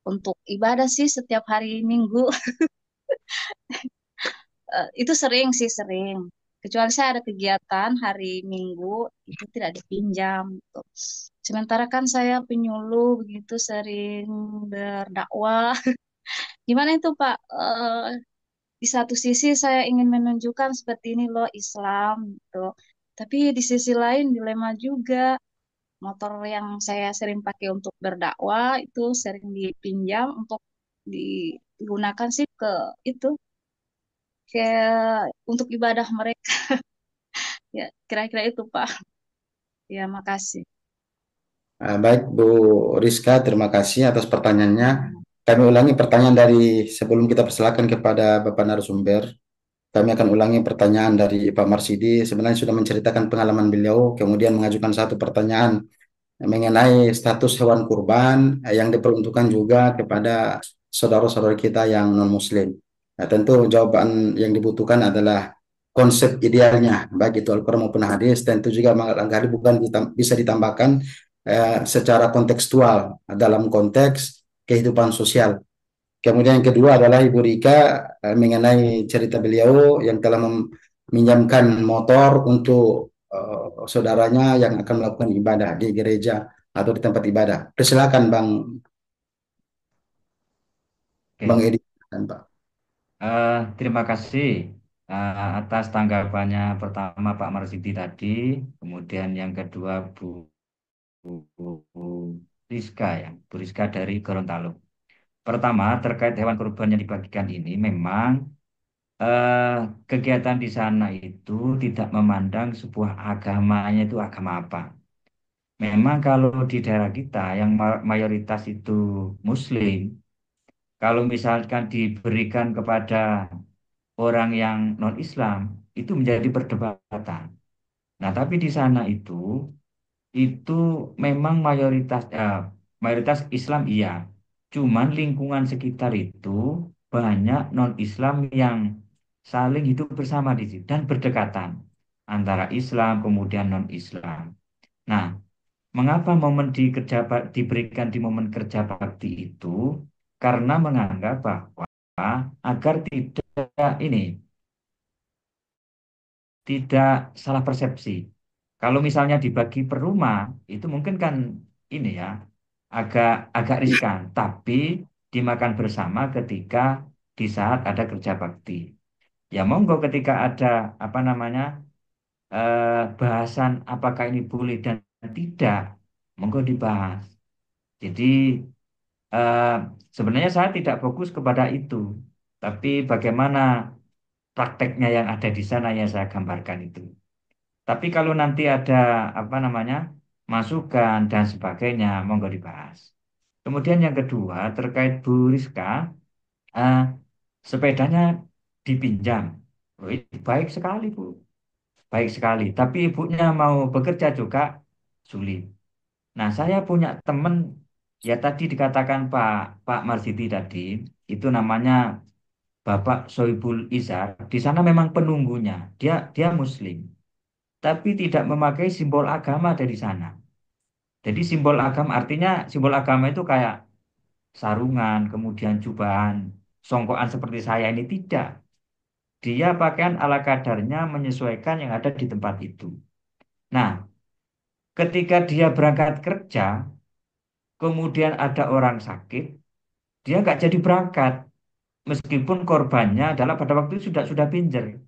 untuk ibadah sih setiap hari Minggu. Itu sering sih sering. Kecuali saya ada kegiatan hari Minggu itu tidak dipinjam. Gitu. Sementara kan saya penyuluh begitu sering berdakwah. Gimana itu Pak? Di satu sisi saya ingin menunjukkan seperti ini loh Islam gitu. Tapi di sisi lain dilema juga. Motor yang saya sering pakai untuk berdakwah itu sering dipinjam untuk digunakan sih ke itu kayak untuk ibadah mereka. Ya, kira-kira itu, Pak. Ya, makasih. Baik, Bu Rizka, terima kasih atas pertanyaannya. Kami ulangi pertanyaan dari sebelum kita persilakan kepada Bapak narasumber. Kami akan ulangi pertanyaan dari Pak Marsidi. Sebenarnya sudah menceritakan pengalaman beliau, kemudian mengajukan satu pertanyaan mengenai status hewan kurban yang diperuntukkan juga kepada saudara-saudara kita yang non-Muslim. Nah, tentu jawaban yang dibutuhkan adalah konsep idealnya, baik itu Al-Quran maupun hadis, tentu juga barangkali bukan bisa ditambahkan secara kontekstual dalam konteks kehidupan sosial. Kemudian yang kedua adalah Ibu Rika mengenai cerita beliau yang telah meminjamkan motor untuk saudaranya yang akan melakukan ibadah di gereja atau di tempat ibadah. Persilakan Bang Oke. Edi dan Pak. Terima kasih atas tanggapannya pertama Pak Marsidi tadi, kemudian yang kedua Bu Rizka ya, Bu Rizka dari Gorontalo. Pertama, terkait hewan kurban yang dibagikan ini, memang eh, kegiatan di sana itu tidak memandang sebuah agamanya itu agama apa. Memang kalau di daerah kita yang mayoritas itu Muslim, Kalau misalkan diberikan kepada orang yang non-Islam, itu menjadi perdebatan. Nah, tapi di sana itu memang mayoritas Islam iya. Cuman lingkungan sekitar itu banyak non-Islam yang saling hidup bersama di situ dan berdekatan antara Islam kemudian non-Islam. Nah, mengapa diberikan di momen kerja bakti itu? Karena menganggap bahwa agar tidak salah persepsi. Kalau misalnya dibagi per rumah, itu mungkin kan ini ya agak agak riskan, tapi dimakan bersama ketika di saat ada kerja bakti. Ya monggo ketika ada apa namanya bahasan apakah ini boleh dan tidak, monggo dibahas. Jadi eh, sebenarnya saya tidak fokus kepada itu, tapi bagaimana prakteknya yang ada di sana yang saya gambarkan itu. Tapi kalau nanti ada apa namanya masukan dan sebagainya, monggo dibahas. Kemudian yang kedua terkait Bu Rizka, eh, sepedanya dipinjam. Oh, itu baik sekali Bu, baik sekali. Tapi ibunya mau bekerja juga sulit. Nah, saya punya teman ya tadi dikatakan Pak Marsiti tadi, itu namanya Bapak Soibul Izar. Di sana memang penunggunya, dia Muslim, tapi tidak memakai simbol agama dari sana. Jadi simbol agama artinya simbol agama itu kayak sarungan, kemudian jubahan, songkokan seperti saya ini tidak. Dia pakaian ala kadarnya menyesuaikan yang ada di tempat itu. Nah, ketika dia berangkat kerja, kemudian ada orang sakit, dia nggak jadi berangkat. Meskipun korbannya adalah pada waktu itu sudah pinjer.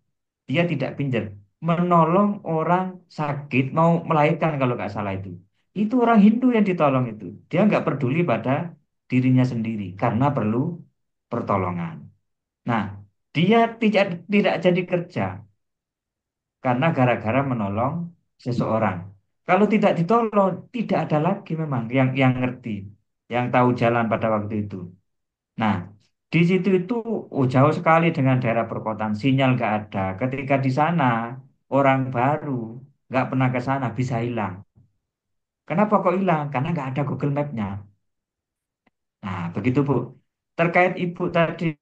Dia tidak pinjer. Menolong orang sakit, mau melahirkan kalau nggak salah itu. Itu orang Hindu yang ditolong itu. Dia nggak peduli pada dirinya sendiri karena perlu pertolongan. Nah, dia tidak jadi kerja karena gara-gara menolong seseorang. Kalau tidak ditolong, tidak ada lagi memang yang ngerti, yang tahu jalan pada waktu itu. Nah, di situ itu jauh sekali dengan daerah perkotaan, sinyal nggak ada. Ketika di sana orang baru nggak pernah ke sana bisa hilang. Kenapa kok hilang? Karena nggak ada Google Map-nya. Nah, begitu Bu. Terkait Ibu tadi,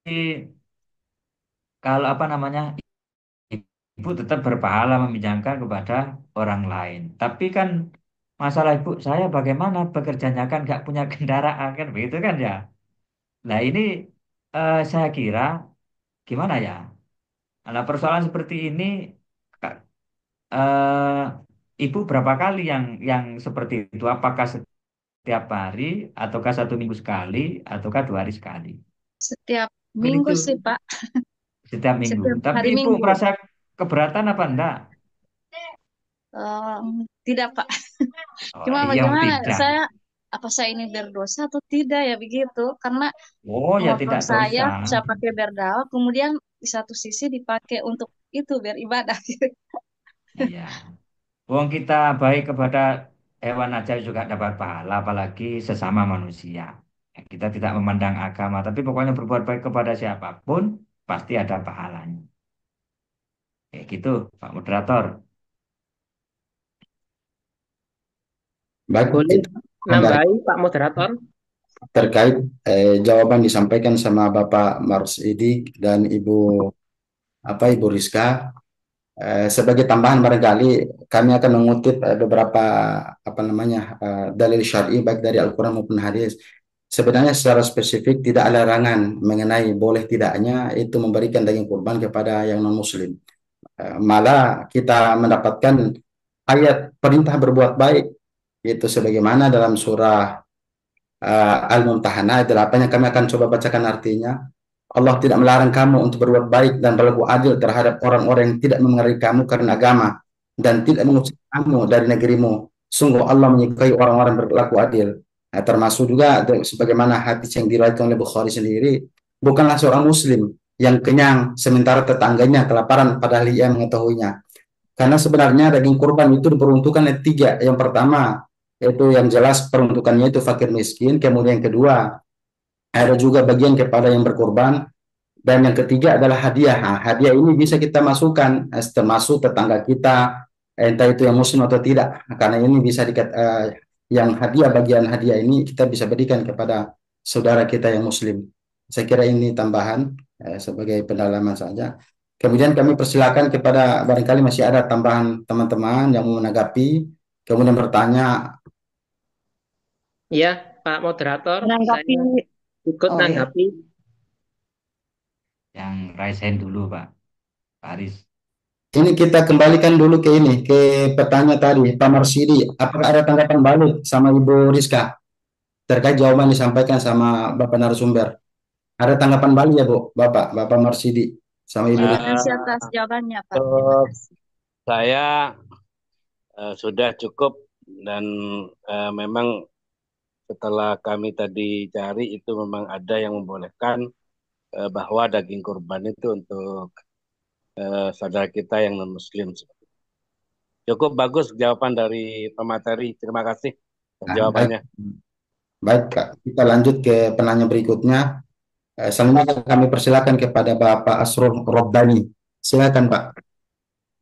kalau apa namanya, Ibu tetap berpahala meminjamkan kepada orang lain. Tapi kan masalah Ibu, saya bagaimana bekerjanya kan nggak punya kendaraan kan begitu kan ya. Nah ini saya kira gimana ya? Nah, persoalan seperti ini, Kak, Ibu berapa kali yang seperti itu? Apakah setiap hari, ataukah 1 minggu sekali, ataukah 2 hari sekali? Setiap Mungkin minggu itu sih, Pak. setiap minggu. Setiap Tapi hari Ibu Minggu. merasa keberatan apa enggak? Tidak, Pak. Oh, Cuma iya bagaimana tidak. apa saya ini berdosa atau tidak ya begitu? Karena Oh ya motor tidak saya dosa. saya pakai berdawah, kemudian di satu sisi dipakai untuk itu beribadah. Iya. Wong kita baik kepada hewan aja juga dapat pahala, apalagi sesama manusia. Ya, kita tidak memandang agama, tapi pokoknya berbuat baik kepada siapapun pasti ada pahalanya. Kayak gitu, Pak Moderator. Baik, Boleh itu dari nambahi Pak Moderator? terkait jawaban disampaikan sama Bapak Marsidi dan Ibu Rizka. Sebagai tambahan barangkali kami akan mengutip beberapa dalil syar'i baik dari Al-Quran maupun hadis. Sebenarnya secara spesifik tidak ada larangan mengenai boleh tidaknya itu memberikan daging kurban kepada yang non Muslim. Malah kita mendapatkan ayat perintah berbuat baik itu sebagaimana dalam surah Al-Mumtahanah ayat 8 yang kami akan coba bacakan artinya. Allah tidak melarang kamu untuk berbuat baik dan berlaku adil terhadap orang-orang yang tidak memengaruhi kamu karena agama dan tidak mengusir kamu dari negerimu. Sungguh Allah menyukai orang-orang berlaku adil. Nah, termasuk juga sebagaimana hadis yang diriwayatkan oleh Bukhari sendiri, bukanlah seorang Muslim yang kenyang sementara tetangganya kelaparan padahal ia mengetahuinya. Karena sebenarnya daging kurban itu diperuntukkan ada tiga. Yang pertama, yaitu yang jelas peruntukannya itu fakir miskin. Kemudian yang kedua, ada juga bagian kepada yang berkorban, dan yang ketiga adalah hadiah. Nah, hadiah ini bisa kita masukkan termasuk tetangga kita, entah itu yang muslim atau tidak. Karena ini bisa yang hadiah, bagian hadiah ini kita bisa berikan kepada saudara kita yang muslim. Saya kira ini tambahan sebagai pendalaman saja. Kemudian kami persilakan kepada barangkali masih ada tambahan teman-teman yang mau menanggapi, kemudian bertanya. Ya, Pak Moderator, Menanggapi, saya ikut oh ya, menanggapi. Yang raise hand dulu, Pak Aris. Ini kita kembalikan dulu ke ini, ke petanya tadi, Pak Marsidi. Apakah ada tanggapan balik sama Ibu Rizka terkait jawaban disampaikan sama Bapak narasumber? Ada tanggapan balik ya, Bu, Bapak Marsidi sama Ibu Terima Rizka? kasih atas jawabannya, Pak. Terima Untuk kasih. saya sudah cukup, dan memang setelah kami tadi cari itu memang ada yang membolehkan bahwa daging kurban itu untuk saudara kita yang non-muslim. Cukup bagus jawaban dari pemateri. Terima kasih atas Nah, jawabannya. baik, Kak. Kita lanjut ke penanya berikutnya. Selanjutnya kami persilakan kepada Bapak Asrul Robbani. Silakan, Pak.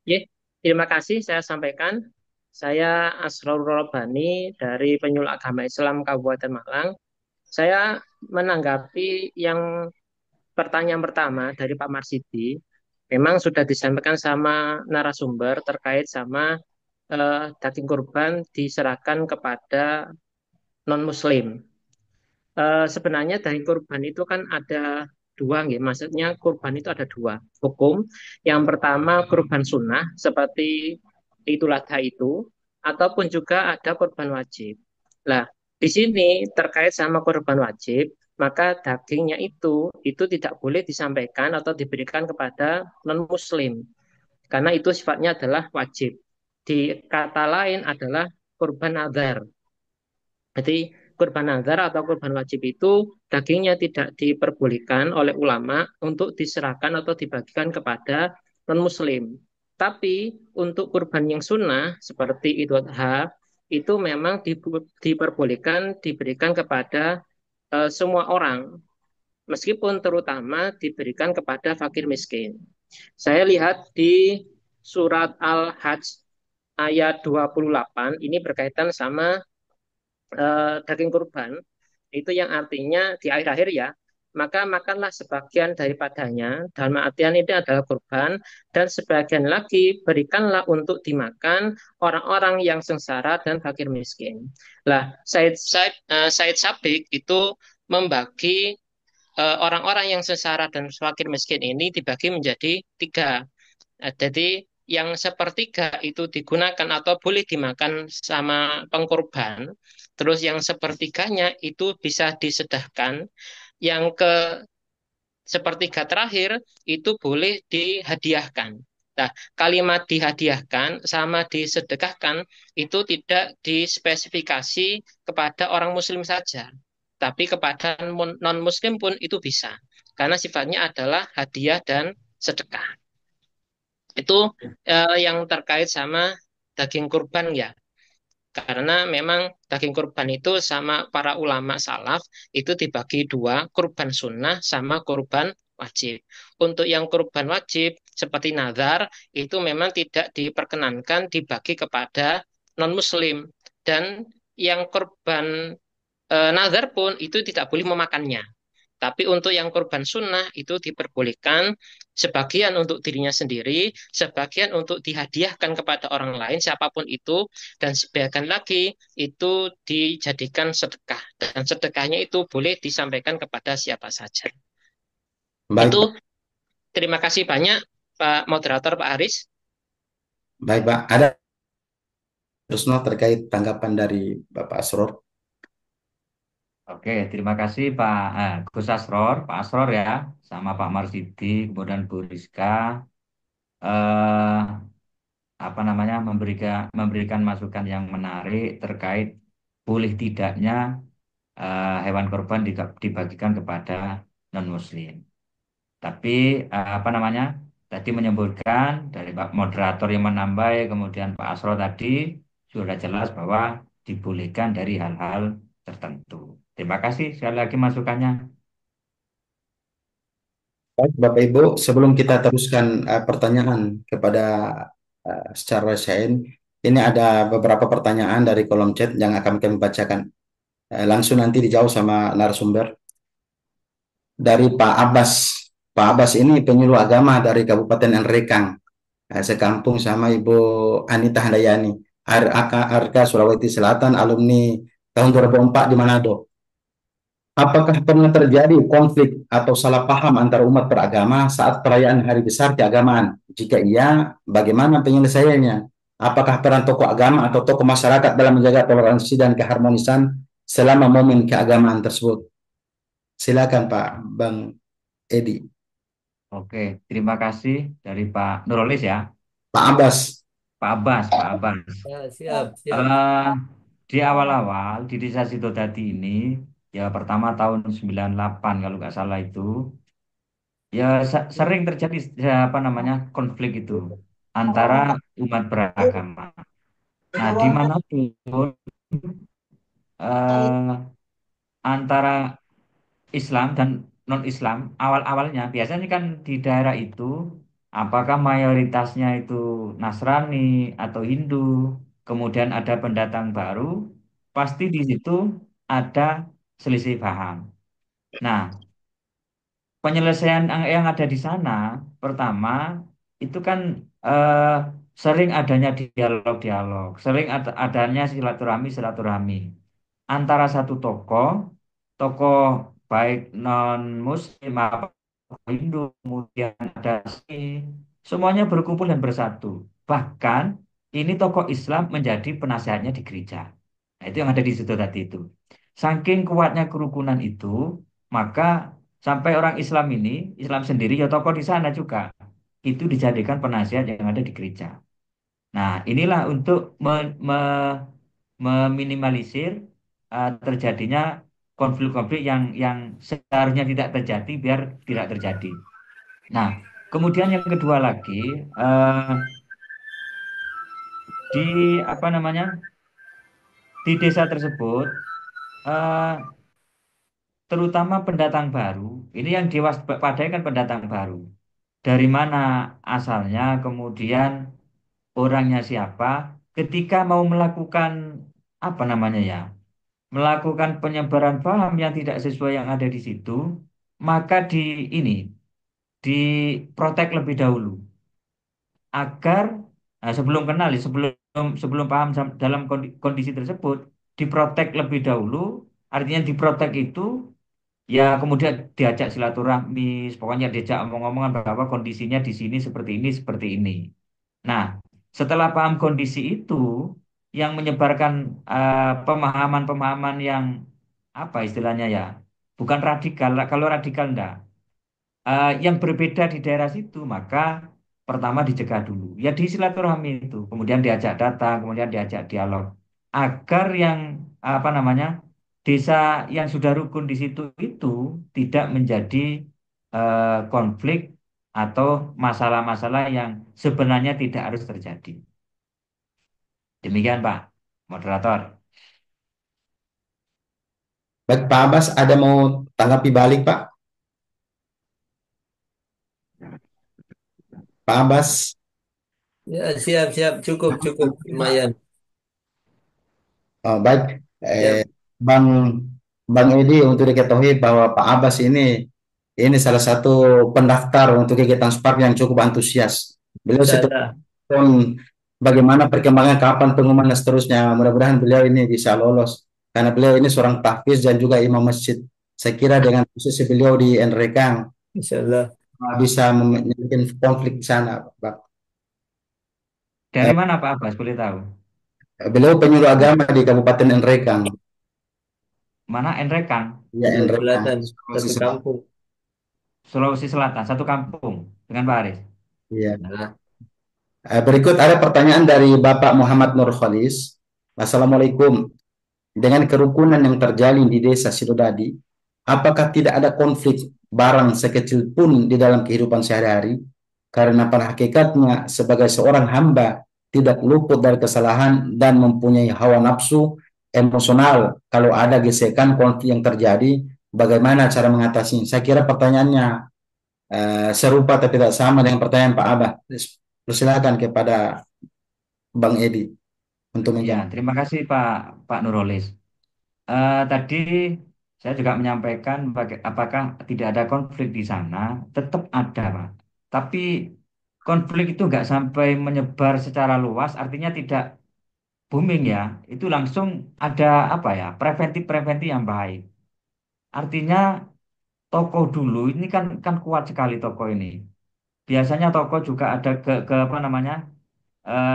Ya, terima kasih saya sampaikan. Saya Asrul Robani dari Penyuluh Agama Islam Kabupaten Malang. Saya menanggapi yang pertanyaan pertama dari Pak Marsidi. Memang sudah disampaikan sama narasumber terkait sama daging kurban diserahkan kepada non-muslim. Sebenarnya daging kurban itu kan ada dua, nggih. Maksudnya kurban itu ada dua hukum. Yang pertama kurban sunnah seperti Idul Adha itu, ataupun juga ada kurban wajib. Nah, di sini terkait sama kurban wajib, maka dagingnya itu tidak boleh disampaikan atau diberikan kepada non-muslim karena itu sifatnya adalah wajib. Di kata lain adalah kurban nazar. Jadi kurban nazar atau kurban wajib itu dagingnya tidak diperbolehkan oleh ulama untuk diserahkan atau dibagikan kepada non-muslim. Tapi untuk kurban yang sunnah seperti Idul Adha itu memang diperbolehkan diberikan kepada semua orang, meskipun terutama diberikan kepada fakir miskin. Saya lihat di surat Al-Hajj ayat 28 ini berkaitan sama daging kurban, itu yang artinya di akhir-akhir ya, maka makanlah sebagian daripadanya, dalam artian ini adalah kurban, dan sebagian lagi berikanlah untuk dimakan orang-orang yang sengsara dan fakir miskin. Lah, Said Sabik itu membagi orang-orang yang sengsara dan fakir miskin ini dibagi menjadi tiga. Jadi yang sepertiga itu digunakan atau boleh dimakan sama pengkorban. Terus yang sepertiganya itu bisa disedahkan. Yang ke sepertiga terakhir itu boleh dihadiahkan. Nah, kalimat dihadiahkan sama disedekahkan itu tidak dispesifikasi kepada orang muslim saja, tapi kepada non-muslim pun itu bisa. Karena sifatnya adalah hadiah dan sedekah. Itu yang terkait sama daging kurban ya. Karena memang daging kurban itu sama para ulama salaf itu dibagi dua, kurban sunnah sama kurban wajib. Untuk yang kurban wajib seperti nazar itu memang tidak diperkenankan dibagi kepada non-muslim. Dan yang kurban nazar pun itu tidak boleh memakannya. Tapi untuk yang kurban sunnah itu diperbolehkan sebagian untuk dirinya sendiri, sebagian untuk dihadiahkan kepada orang lain, siapapun itu, dan sebagian lagi itu dijadikan sedekah. Dan sedekahnya itu boleh disampaikan kepada siapa saja. Baik, Itu terima kasih banyak Pak Moderator, Pak Aris. baik, Pak. Ada Rusno terkait tanggapan dari Bapak Asrul? Oke, terima kasih Gus Asror, Pak Asror ya, sama Pak Marsidi, kemudian Bu Rizka, eh, apa namanya memberikan masukan yang menarik terkait boleh tidaknya hewan kurban dibagikan kepada non-Muslim. Tapi apa namanya tadi menyebutkan dari Pak Moderator yang menambah, kemudian Pak Asror tadi sudah jelas bahwa dibolehkan dari hal-hal tertentu. Terima kasih sekali lagi masukannya. Baik, Bapak Ibu, sebelum kita teruskan pertanyaan kepada secara Syain, ini ada beberapa pertanyaan dari kolom chat yang akan kami bacakan. Langsung nanti dijawab sama narasumber. Dari Pak Abbas. Pak Abbas ini penyuluh agama dari Kabupaten Nrekang, sekampung sama Ibu Anita Handayani, Arka Sulawesi Selatan, alumni tahun 2004 di Manado. Apakah pernah terjadi konflik atau salah paham antara umat beragama saat perayaan hari besar keagamaan? Jika iya, bagaimana penyelesaiannya? Apakah peran tokoh agama atau tokoh masyarakat dalam menjaga toleransi dan keharmonisan selama momen keagamaan tersebut? Silakan Pak Bang Edi. Oke, terima kasih dari Pak Nurolis ya. Pak Abbas. Pak Abbas, Pak Abbas. Ya, siap. Eh, di awal-awal di Desa Sidodadi ini, ya pertama tahun 98 kalau nggak salah itu, ya sering terjadi konflik itu antara umat beragama. Nah, dimanapun eh, antara Islam dan non-Islam awal-awalnya biasanya kan di daerah itu apakah mayoritasnya itu Nasrani atau Hindu, kemudian ada pendatang baru, pasti di situ ada selisih paham. Nah, penyelesaian yang ada di sana pertama itu kan eh, sering adanya dialog-dialog, sering adanya silaturahmi antara satu tokoh baik non Muslim apa Hindu, kemudian ada semuanya berkumpul dan bersatu. Bahkan ini tokoh Islam menjadi penasehatnya di gereja. Nah, itu yang ada di situ tadi itu. Saking kuatnya kerukunan itu, maka sampai orang Islam ini, Islam sendiri ya tokoh di sana juga, itu dijadikan penasihat yang ada di gereja. Nah, inilah untuk meminimalisir terjadinya konflik-konflik yang seharusnya tidak terjadi biar tidak terjadi. Nah, kemudian yang kedua lagi di di desa tersebut eh, terutama pendatang baru ini yang diwaspadai kan pendatang baru. Dari mana asalnya, kemudian orangnya siapa, ketika mau melakukan melakukan penyebaran paham yang tidak sesuai yang ada di situ, maka ini diprotek lebih dahulu agar sebelum kenal sebelum sebelum paham dalam kondisi tersebut diprotek lebih dahulu, artinya diprotek itu ya kemudian diajak silaturahmi, pokoknya diajak omong-omongan bahwa kondisinya di sini seperti ini seperti ini. Nah, setelah paham kondisi itu, yang menyebarkan pemahaman-pemahaman yang apa istilahnya ya, bukan radikal. Kalau radikal enggak, yang berbeda di daerah situ, maka pertama dicegah dulu. Ya di silaturahmi itu, kemudian diajak datang, kemudian diajak dialog, agar yang desa yang sudah rukun di situ itu tidak menjadi konflik atau masalah-masalah yang sebenarnya tidak harus terjadi. Demikian Pak Moderator. Baik Pak Abbas, ada mau tanggapi balik Pak? Pak Abbas. Ya, siap. Cukup. Lumayan. Oh, baik. Ya. Bang Edi, untuk diketahui bahwa Pak Abbas ini salah satu pendaftar untuk kegiatan Spark yang cukup antusias. Beliau setelah bagaimana perkembangan, kapan pengumuman dan seterusnya. Mudah-mudahan beliau ini bisa lolos. Karena beliau ini seorang tahfiz dan juga imam masjid. Saya kira dengan posisi beliau di Nrekang, Insyaallah bisa menyebabkan konflik di sana, Pak. Dari mana Pak Abbas, boleh tahu? Beliau penyuluh agama di Kabupaten Nrekang. Mana Nrekang? Ya, Nrekang. Satu kampung. Sulawesi Selatan, satu kampung dengan Pak Aris. Iya. Berikut ada pertanyaan dari Bapak Muhammad Nur Khalis. Assalamualaikum. Dengan kerukunan yang terjalin di desa Sidodadi, apakah tidak ada konflik barang sekecil pun di dalam kehidupan sehari-hari? Karena pada hakikatnya sebagai seorang hamba tidak luput dari kesalahan dan mempunyai hawa nafsu emosional. Kalau ada gesekan konflik yang terjadi, bagaimana cara mengatasinya? Saya kira pertanyaannya serupa tapi tidak sama dengan pertanyaan Pak Abah. Persilakan kepada Bang Edi untuk Ya, menjawab. terima kasih Pak Nurolis. Tadi saya juga menyampaikan apakah tidak ada konflik di sana, tetap ada, Pak. Tapi konflik itu nggak sampai menyebar secara luas, artinya tidak booming ya. Itu langsung ada apa ya, preventif-preventif yang baik. Artinya tokoh dulu ini kan kuat sekali tokoh ini. Biasanya tokoh juga ada ke apa namanya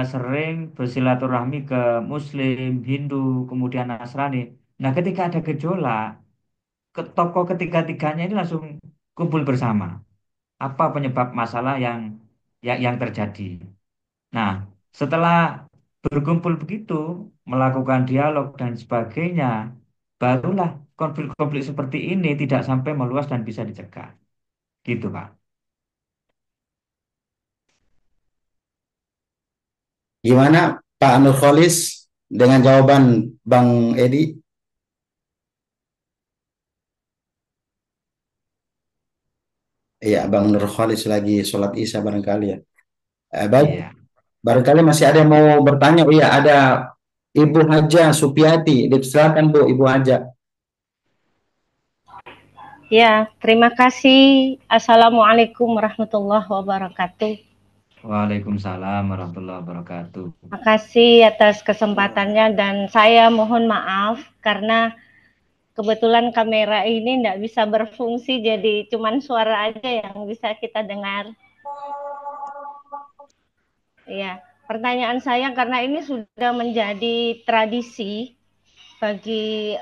sering bersilaturahmi ke Muslim, Hindu, kemudian Nasrani. Nah, ketika ada gejolak, tokoh ketiga-tiganya ini langsung kumpul bersama. Apa penyebab masalah yang terjadi? Nah, setelah berkumpul begitu, melakukan dialog dan sebagainya, barulah konflik-konflik seperti ini tidak sampai meluas dan bisa dicegah. Gitu, Pak. Gimana Pak Nurholis dengan jawaban Bang Edi? Iya, Bang Nurholis lagi sholat Isya barangkali ya. Baik, Iya. barangkali masih ada yang mau bertanya. Oh iya, ada Ibu Haja Supiati. Silakan Bu, Ibu Haja. Ya, terima kasih. Assalamualaikum warahmatullahi wabarakatuh. Waalaikumsalam warahmatullahi wabarakatuh. Terima kasih atas kesempatannya dan saya mohon maaf karena kebetulan kamera ini tidak bisa berfungsi, jadi cuman suara aja yang bisa kita dengar. Ya, pertanyaan saya karena ini sudah menjadi tradisi bagi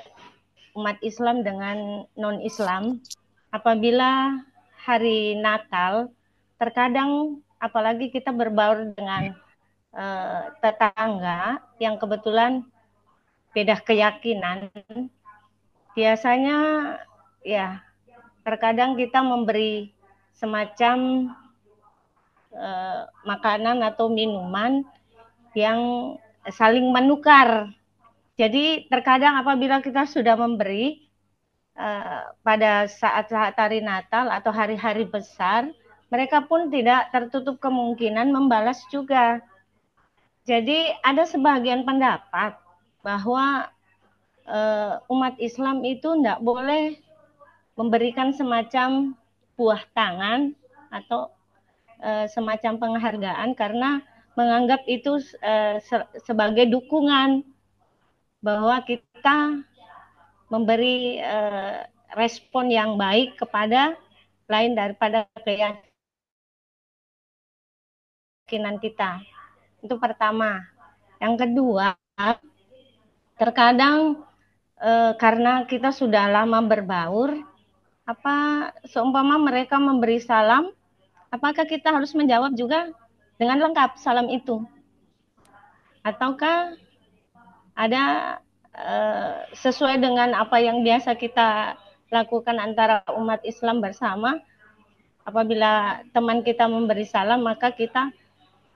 umat Islam dengan non-Islam, apabila hari Natal, terkadang apalagi kita berbaur dengan tetangga yang kebetulan beda keyakinan, biasanya ya terkadang kita memberi semacam makanan atau minuman yang saling menukar. Jadi terkadang apabila kita sudah memberi pada saat-saat hari Natal atau hari-hari besar, mereka pun tidak tertutup kemungkinan membalas juga. Jadi ada sebagian pendapat bahwa umat Islam itu tidak boleh memberikan semacam buah tangan atau semacam penghargaan karena menganggap itu sebagai dukungan bahwa kita memberi respon yang baik kepada lain daripada keyakinan kita. Itu pertama. Yang kedua, terkadang karena kita sudah lama berbaur, seumpama mereka memberi salam, apakah kita harus menjawab juga dengan lengkap salam itu? Ataukah ada sesuai dengan apa yang biasa kita lakukan antara umat Islam bersama, apabila teman kita memberi salam, maka kita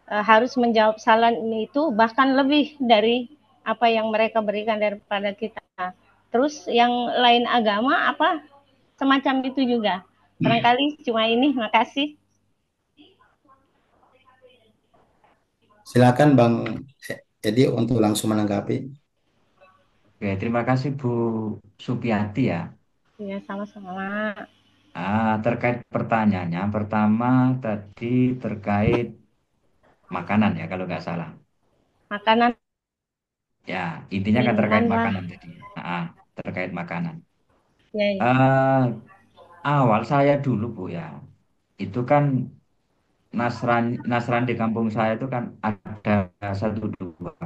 harus menjawab salam itu bahkan lebih dari apa yang mereka berikan daripada kita. Terus yang lain agama apa semacam itu juga. Barangkali cuma ini. Makasih. Silakan Bang Edi untuk langsung menanggapi. Oke, terima kasih Bu Supiati ya. Iya, sama-sama. Terkait pertanyaannya, pertama tadi terkait makanan ya kalau nggak salah. Makanan. Ya, intinya kan terkait makanan tadi. Terkait makanan. Ya. Awal saya dulu Bu ya, itu kan Nasrani di kampung saya itu kan ada satu dua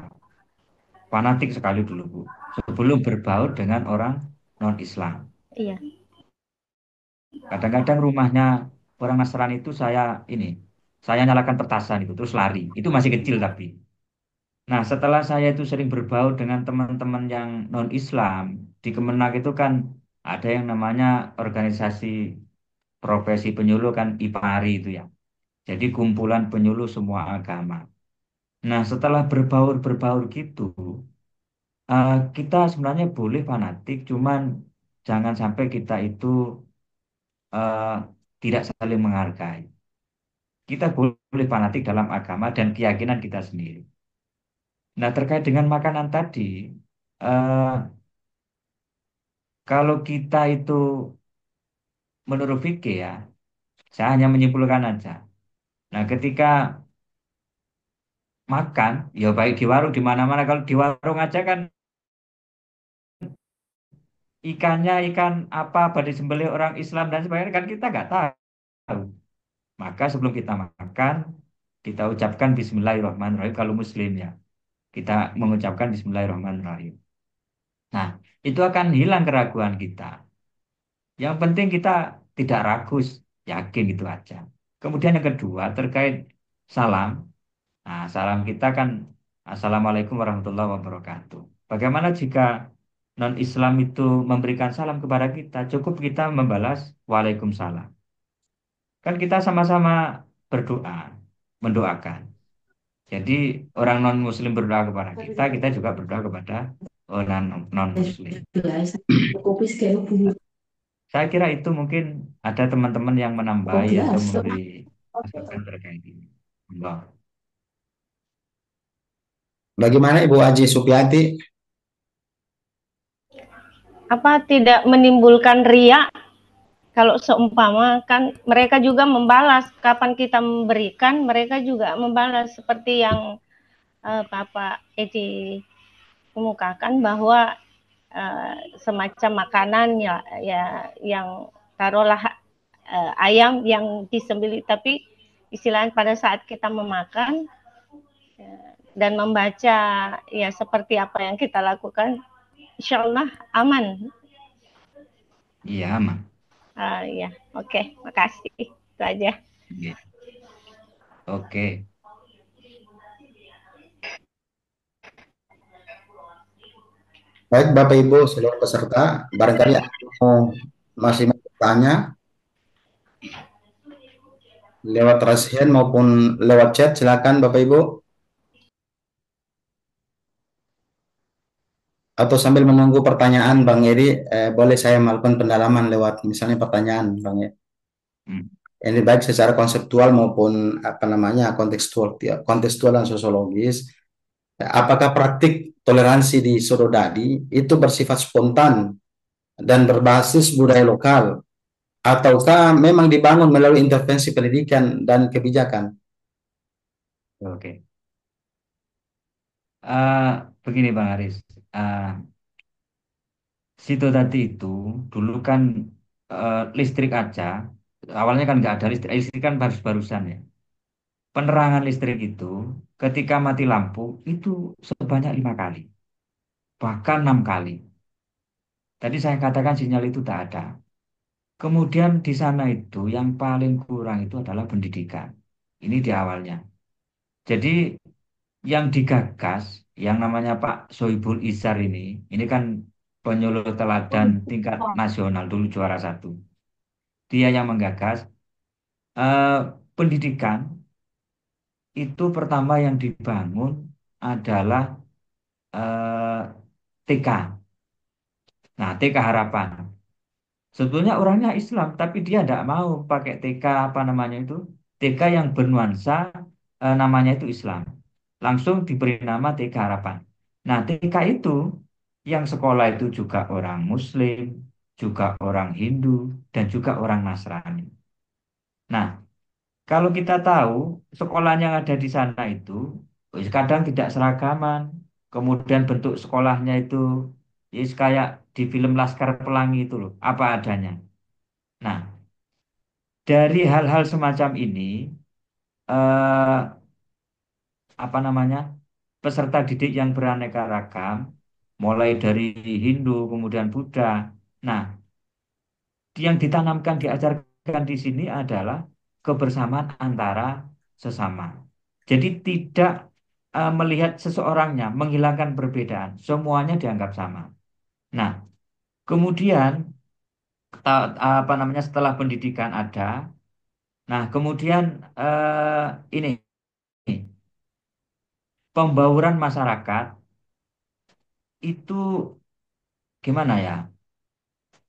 fanatik sekali dulu Bu. Sebelum berbaur dengan orang non-Islam. Iya. Kadang-kadang rumahnya orang Nasrani itu saya nyalakan petasan itu terus lari. Itu masih kecil tapi. Nah, setelah saya itu sering berbaur dengan teman-teman yang non-Islam, di Kemenag itu kan ada yang namanya organisasi profesi penyuluh kan IPARI itu ya. Jadi kumpulan penyuluh semua agama. Nah, setelah berbaur gitu, kita sebenarnya boleh fanatik, cuman jangan sampai kita itu tidak saling menghargai. Kita boleh fanatik dalam agama dan keyakinan kita sendiri. Nah, terkait dengan makanan tadi, eh, kalau kita itu menurut fikih ya, saya hanya menyimpulkan aja. Nah, ketika makan, ya baik di warung di mana-mana. Kalau di warung aja kan ikannya ikan apa disembelih orang Islam dan sebagainya kan kita nggak tahu. Maka sebelum kita makan, kita ucapkan Bismillahirrahmanirrahim kalau Muslim ya. Kita mengucapkan Bismillahirrahmanirrahim. Nah, itu akan hilang keraguan kita. Yang penting kita tidak ragu, yakin gitu aja. Kemudian yang kedua terkait salam. Nah, salam kita kan Assalamualaikum warahmatullahi wabarakatuh. Bagaimana jika non-Islam itu memberikan salam kepada kita, cukup kita membalas Waalaikumsalam. Kan kita sama-sama berdoa, mendoakan. Jadi orang non-Muslim berdoa kepada kita, kita juga berdoa kepada orang non-Muslim. Saya kira itu mungkin ada teman-teman yang menambahi atau memberi masukan terkait ini. Monggo. Bagaimana Ibu Haji Supiati? Apa tidak menimbulkan riak? Kalau seumpama kan mereka juga membalas, kapan kita memberikan, mereka juga membalas seperti yang Bapak Edi kemukakan bahwa semacam makanan ya yang taruhlah ayam yang disembelih, tapi istilahnya pada saat kita memakan dan membaca ya seperti apa yang kita lakukan, insya Allah aman. Iya aman. Ya, oke, makasih. Itu aja. Iya. Oke. Baik Bapak Ibu seluruh peserta, barangkali masih mau bertanya lewat raise hand maupun lewat chat, silakan Bapak Ibu. Atau sambil menunggu pertanyaan Bang Edi, boleh saya melakukan pendalaman lewat misalnya pertanyaan Bang Edi. Ini baik secara konseptual maupun apa namanya kontekstual dan sosiologis. Apakah praktik toleransi di Sododadi itu bersifat spontan dan berbasis budaya lokal, ataukah memang dibangun melalui intervensi pendidikan dan kebijakan? Oke. Begini Bang Aris, Sododadi itu dulu kan listrik aja, awalnya kan nggak ada listrik kan baru-barusan ya. Penerangan listrik itu ketika mati lampu itu sebanyak 5 kali, bahkan 6 kali. Tadi saya katakan sinyal itu tak ada. Kemudian di sana itu yang paling kurang itu adalah pendidikan. Ini di awalnya. Jadi yang digagas, yang namanya Pak Sohibul Izar ini kan penyuluh teladan tingkat nasional dulu juara 1. Dia yang menggagas pendidikan itu pertama yang dibangun adalah TK. Nah, TK Harapan. Sebetulnya orangnya Islam, tapi dia tidak mau pakai TK apa namanya itu, TK yang bernuansa namanya itu Islam. Langsung diberi nama TK Harapan. Nah, TK itu yang sekolah itu juga orang Muslim, juga orang Hindu, dan juga orang Nasrani. Nah, kalau kita tahu sekolah yang ada di sana itu kadang tidak seragaman, kemudian bentuk sekolahnya itu kayak di film Laskar Pelangi itu loh, apa adanya. Nah, dari hal-hal semacam ini, eh, apa namanya, peserta didik yang beraneka ragam, mulai dari Hindu, kemudian Buddha. Nah, yang ditanamkan, diajarkan di sini adalah kebersamaan antara sesama. Jadi tidak melihat seseorangnya, menghilangkan perbedaan, semuanya dianggap sama. Nah, kemudian apa namanya setelah pendidikan ada, nah kemudian ini pembauran masyarakat itu gimana ya?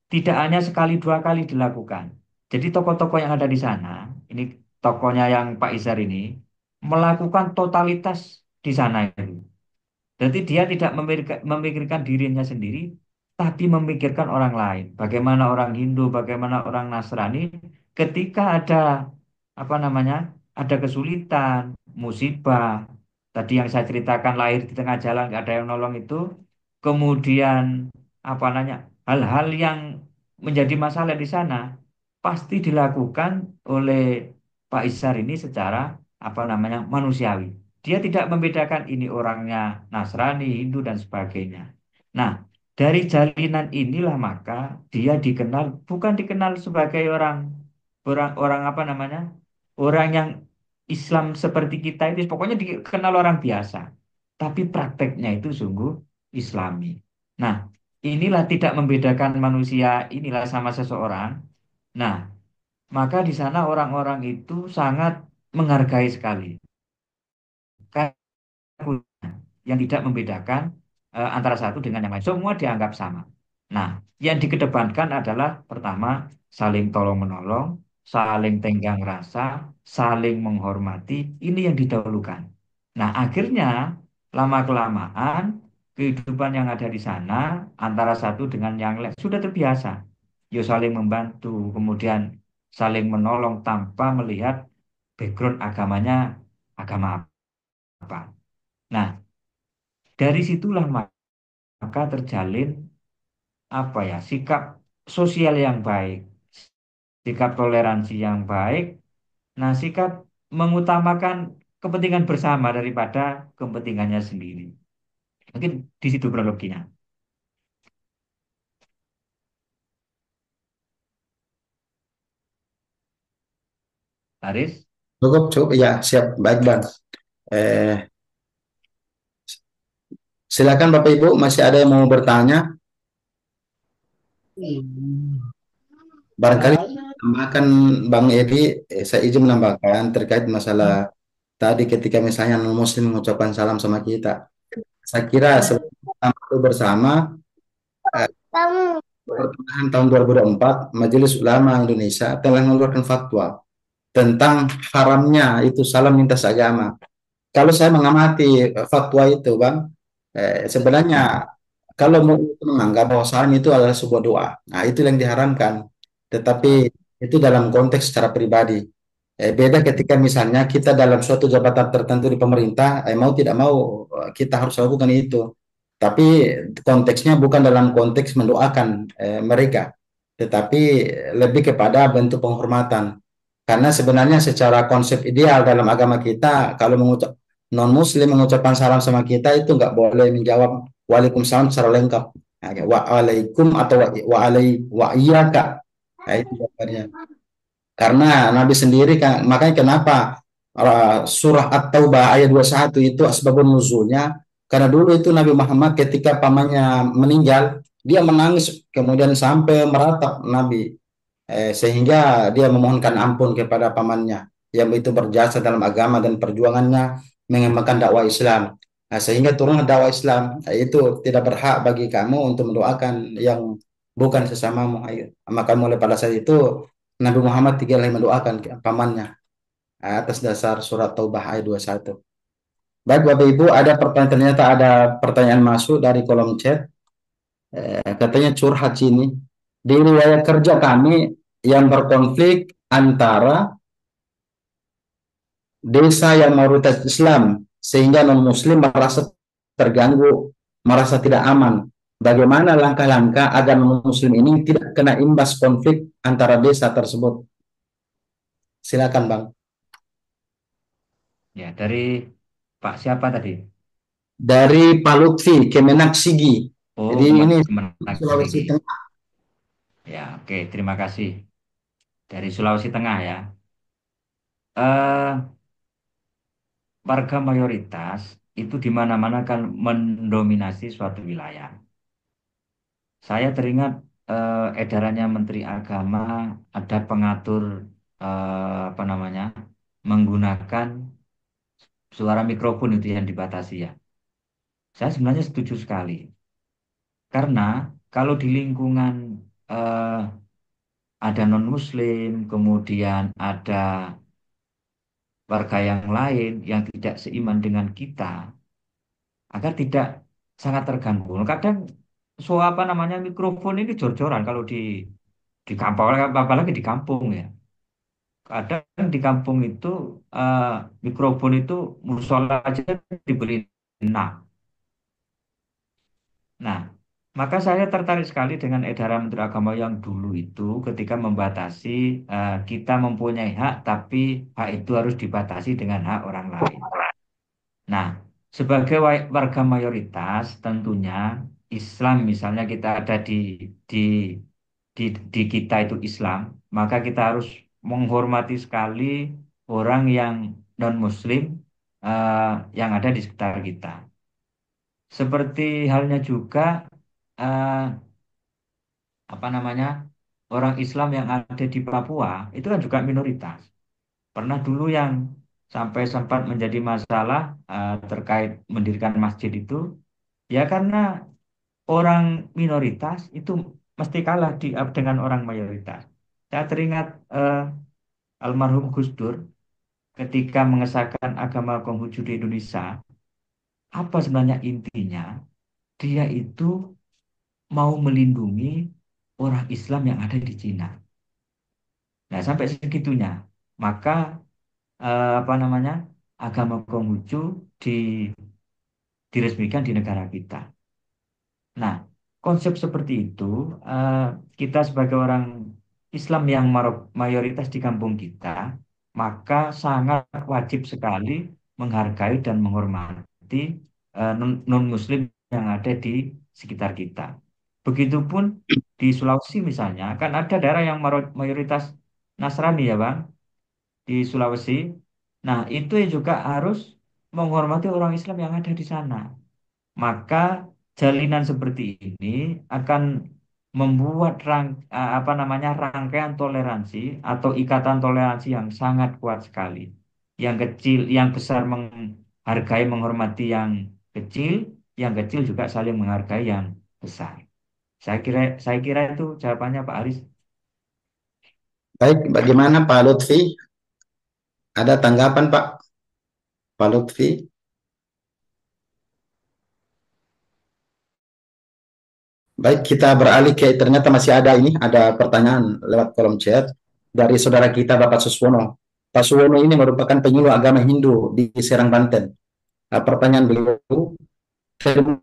Tidak hanya sekali dua kali dilakukan, Jadi tokoh-tokoh yang ada di sana, ini tokohnya yang Pak Izar ini, melakukan totalitas di sana itu. Jadi dia tidak memikirkan dirinya sendiri, tapi memikirkan orang lain. Bagaimana orang Hindu, bagaimana orang Nasrani, ketika ada apa namanya, ada kesulitan, musibah. Tadi yang saya ceritakan lahir di tengah jalan, nggak ada yang nolong itu. Kemudian apa namanya, hal-hal yang menjadi masalah di sana pasti dilakukan oleh Pak Isar ini secara apa namanya manusiawi. Dia tidak membedakan ini orangnya Nasrani, Hindu, dan sebagainya. Nah, dari jalinan inilah maka dia dikenal, bukan dikenal sebagai orang orang orang apa namanya, orang yang Islam seperti kita itu, pokoknya dikenal orang biasa. Tapi prakteknya itu sungguh Islami. Nah, inilah tidak membedakan manusia inilah sama seseorang. Nah, maka di sana orang-orang itu sangat menghargai sekali yang tidak membedakan antara satu dengan yang lain. Semua dianggap sama. Nah, yang dikedepankan adalah pertama saling tolong menolong, saling tenggang rasa, saling menghormati. Ini yang didahulukan. Nah, akhirnya lama kelamaan kehidupan yang ada di sana antara satu dengan yang lain sudah terbiasa. Yo saling membantu, kemudian saling menolong tanpa melihat background agamanya agama apa. Nah, dari situlah maka terjalin apa ya, sikap sosial yang baik, sikap toleransi yang baik, nah sikap mengutamakan kepentingan bersama daripada kepentingannya sendiri. Mungkin di situ kronologinya. Haris, Cukup, cukup. Ya, siap. Baik, Bang. Eh, Silakan Bapak Ibu, masih ada yang mau bertanya? Barangkali tambahkan Bang Edi, saya izin menambahkan terkait masalah tadi ketika misalnya non-muslim mengucapkan salam sama kita. Saya kira sebelum bersama eh, pertengahan tahun 2024, Majelis Ulama Indonesia telah mengeluarkan fatwa tentang haramnya itu salam lintas agama. Kalau saya mengamati fatwa itu, Bang, sebenarnya kalau mau menganggap bahwa salam itu adalah sebuah doa, nah itu yang diharamkan. Tetapi itu dalam konteks secara pribadi. Beda ketika misalnya kita dalam suatu jabatan tertentu di pemerintah, mau tidak mau kita harus lakukan itu. Tapi konteksnya bukan dalam konteks mendoakan mereka, tetapi lebih kepada bentuk penghormatan. Karena sebenarnya secara konsep ideal dalam agama kita, kalau non Muslim mengucapkan salam sama kita itu nggak boleh menjawab Waalaikumsalam secara lengkap. Nah, waalaikum atau wa iyyaka. Nah, itu jawabannya. Karena Nabi sendiri kan, makanya kenapa surah At-Taubah ayat 21 itu asbabun nuzulnya, karena dulu itu Nabi Muhammad ketika pamannya meninggal, dia menangis kemudian sampai meratap Nabi, sehingga dia memohonkan ampun kepada pamannya yang itu berjasa dalam agama dan perjuangannya mengembangkan dakwah Islam. Nah, sehingga turunlah dakwah Islam. Nah, itu tidak berhak bagi kamu untuk mendoakan yang bukan sesamamu. Ayo. Maka mulai pada saat itu Nabi Muhammad tiga kali mendoakan pamannya atas dasar surat Taubah ayat 21. Baik Bapak Ibu, ada pertanyaan, ternyata ada pertanyaan masuk dari kolom chat. Katanya curhat sini. Di riwayat kerja kami yang berkonflik antara desa yang mayoritas Islam sehingga non-Muslim merasa terganggu, merasa tidak aman. Bagaimana langkah-langkah agar non-Muslim ini tidak kena imbas konflik antara desa tersebut? Silakan Bang. ya dari Pak siapa tadi? Dari Pak Lutfi, Kemenak Sigi. Oh, Jadi ini Kemenak Sulawesi Sigi. Tengah. Ya, oke, terima kasih. Dari Sulawesi Tengah ya. Eh, Warga mayoritas itu di mana-mana kan mendominasi suatu wilayah. Saya teringat edarannya Menteri Agama ada pengatur apa namanya, menggunakan suara mikrofon itu yang dibatasi ya. Saya sebenarnya setuju sekali. Karena kalau di lingkungan eh, ada non-Muslim, kemudian ada warga yang lain yang tidak seiman dengan kita, agar tidak sangat terganggu. Kadang apa namanya mikrofon ini jor-joran kalau di kampung, apalagi di kampung ya. Kadang di kampung itu eh, mikrofon itu musola aja dibeli enak. Nah, maka saya tertarik sekali dengan edaran Menteri Agama yang dulu itu ketika membatasi kita mempunyai hak, tapi hak itu harus dibatasi dengan hak orang lain. Nah, sebagai warga mayoritas, tentunya Islam misalnya kita ada di di kita itu Islam, maka kita harus menghormati sekali orang yang non-Muslim eh, yang ada di sekitar kita. Seperti halnya juga eh, apa namanya orang Islam yang ada di Papua itu kan juga minoritas. Pernah dulu yang sampai sempat menjadi masalah terkait mendirikan masjid itu, ya karena orang minoritas itu mesti kalah dengan orang mayoritas. Saya teringat almarhum Gus Dur ketika mengesahkan agama Konghucu di Indonesia, apa sebenarnya intinya? Dia itu mau melindungi orang Islam yang ada di Cina. Nah, sampai segitunya, maka apa namanya agama Konghucu di, diresmikan di negara kita. Nah, konsep seperti itu eh, kita sebagai orang Islam yang mayoritas di kampung kita, maka sangat wajib sekali menghargai dan menghormati non-Muslim yang ada di sekitar kita. Begitupun di Sulawesi misalnya, kan ada daerah yang mayoritas Nasrani ya Bang, di Sulawesi. Nah, itu juga harus menghormati orang Islam yang ada di sana. Maka jalinan seperti ini akan membuat apa namanya rangkaian toleransi atau ikatan toleransi yang sangat kuat sekali. Yang kecil, yang besar menghargai, menghormati yang kecil, yang kecil juga saling menghargai yang besar. Saya kira itu jawabannya Pak Aris. Baik, bagaimana Pak Lutfi? Ada tanggapan Pak Lutfi? Baik, kita beralih ke ternyata masih ada pertanyaan lewat kolom chat dari saudara kita Bapak Suswono. Pak Suswono ini merupakan penyuluh agama Hindu di Serang, Banten. Pertanyaan beliau, terima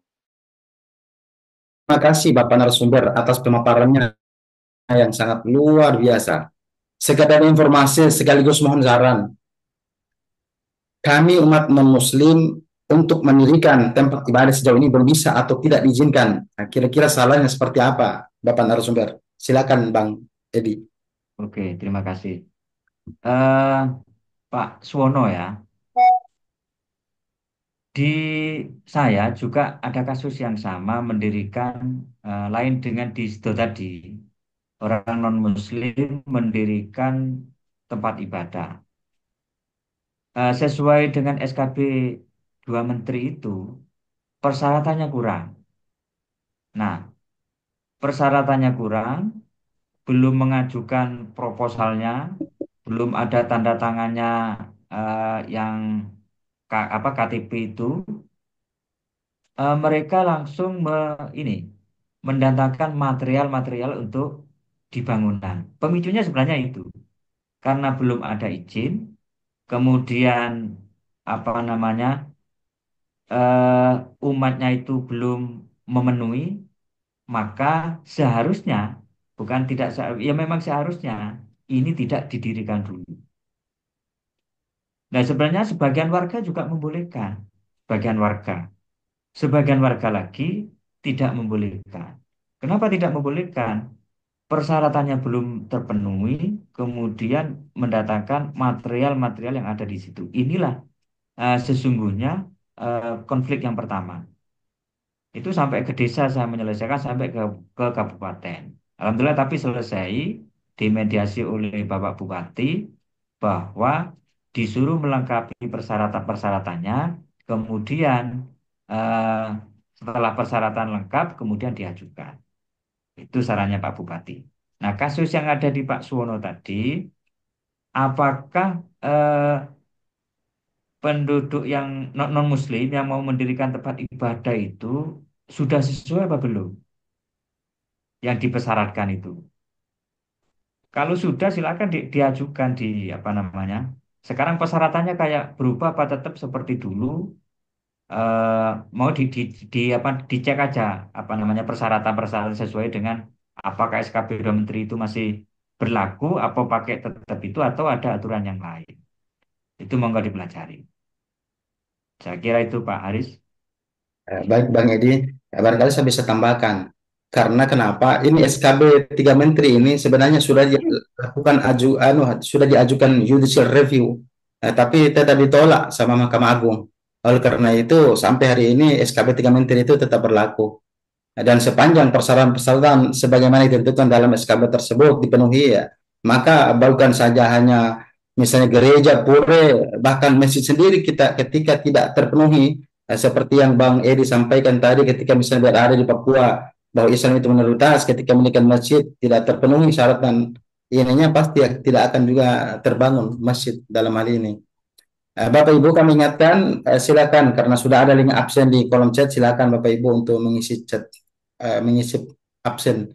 kasih Bapak narasumber atas pemaparannya yang sangat luar biasa. Sekedar informasi sekaligus mohon saran. Kami umat non-Muslim untuk mendirikan tempat ibadah sejauh ini belum bisa atau tidak diizinkan. Nah, kira-kira salahnya seperti apa, Bapak narasumber? Silakan, Bang Edi. Oke, terima kasih. Eh, Pak Suwono ya, di saya juga ada kasus yang sama mendirikan lain dengan di situ tadi. Orang non-Muslim mendirikan tempat ibadah. Sesuai dengan SKB 2 Menteri itu, persyaratannya kurang. Nah, persyaratannya kurang, belum mengajukan proposalnya, belum ada tanda tangannya yang KTP itu, mereka langsung ini mendatangkan material-material untuk dibangunan. Pemicunya sebenarnya itu karena belum ada izin, kemudian apa namanya umatnya itu belum memenuhi, maka seharusnya bukan tidak ya memang seharusnya ini tidak didirikan dulu. Nah, sebenarnya sebagian warga juga membolehkan, sebagian warga. Sebagian warga lagi tidak membolehkan. Kenapa tidak membolehkan? Persyaratannya belum terpenuhi, kemudian mendatangkan material-material yang ada di situ. Inilah sesungguhnya konflik yang pertama. Itu sampai ke desa saya menyelesaikan sampai ke kabupaten. Alhamdulillah tapi selesai dimediasi oleh Bapak Bupati bahwa disuruh melengkapi persyaratan-persyaratannya, kemudian eh, setelah persyaratan lengkap kemudian diajukan. Itu sarannya Pak Bupati. Nah, kasus yang ada di Pak Suwono tadi, apakah eh, penduduk yang non-Muslim yang mau mendirikan tempat ibadah itu sudah sesuai apa belum yang dipersyaratkan itu? Kalau sudah silakan diajukan di apa namanya. Sekarang persyaratannya kayak berubah apa tetap seperti dulu? Mau apa dicek aja apa namanya persyaratan-persyaratan sesuai dengan apakah SKB 2 Menteri itu masih berlaku, apa pakai tetap itu atau ada aturan yang lain. Itu monggo dipelajari. Saya kira itu Pak Haris. Baik Bang Edi, barangkali saya bisa tambahkan. Karena kenapa? Ini SKB 3 Menteri ini sebenarnya sudah dilakukan sudah diajukan judicial review, tapi tetap ditolak sama Mahkamah Agung. Oleh karena itu, sampai hari ini SKB 3 Menteri itu tetap berlaku. Dan sepanjang persyaratan-persyaratan sebagaimana ditentukan dalam SKB tersebut dipenuhi ya, maka bukan saja hanya misalnya gereja, pura, bahkan masjid sendiri kita ketika tidak terpenuhi, seperti yang Bang Edi sampaikan tadi ketika misalnya berada di Papua bahwa Islam itu minoritas, ketika mendirikan masjid tidak terpenuhi syarat dan ininya pasti tidak akan juga terbangun masjid dalam hal ini. Bapak Ibu kami ingatkan, silakan karena sudah ada link absen di kolom chat, silakan Bapak Ibu untuk mengisi chat, mengisi absen.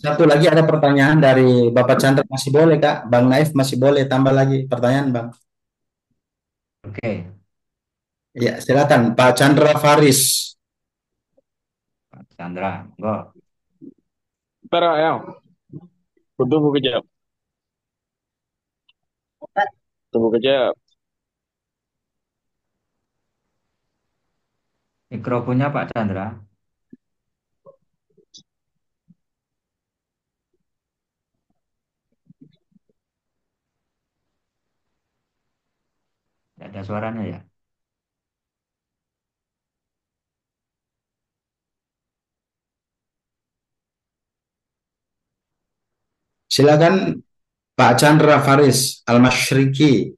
Satu lagi ada pertanyaan dari Bapak Chandra, masih boleh Kak? Bang Naif masih boleh tambah lagi pertanyaan Bang? Oke, Ya silakan Pak Chandra Faris. Pak Chandra, enggak. Tara ya, tunggu kejap. Tunggu kejap. Mikrofonnya Pak Chandra. Tidak ada suaranya ya. Silakan Pak Chandra Faris Al-Masyriki.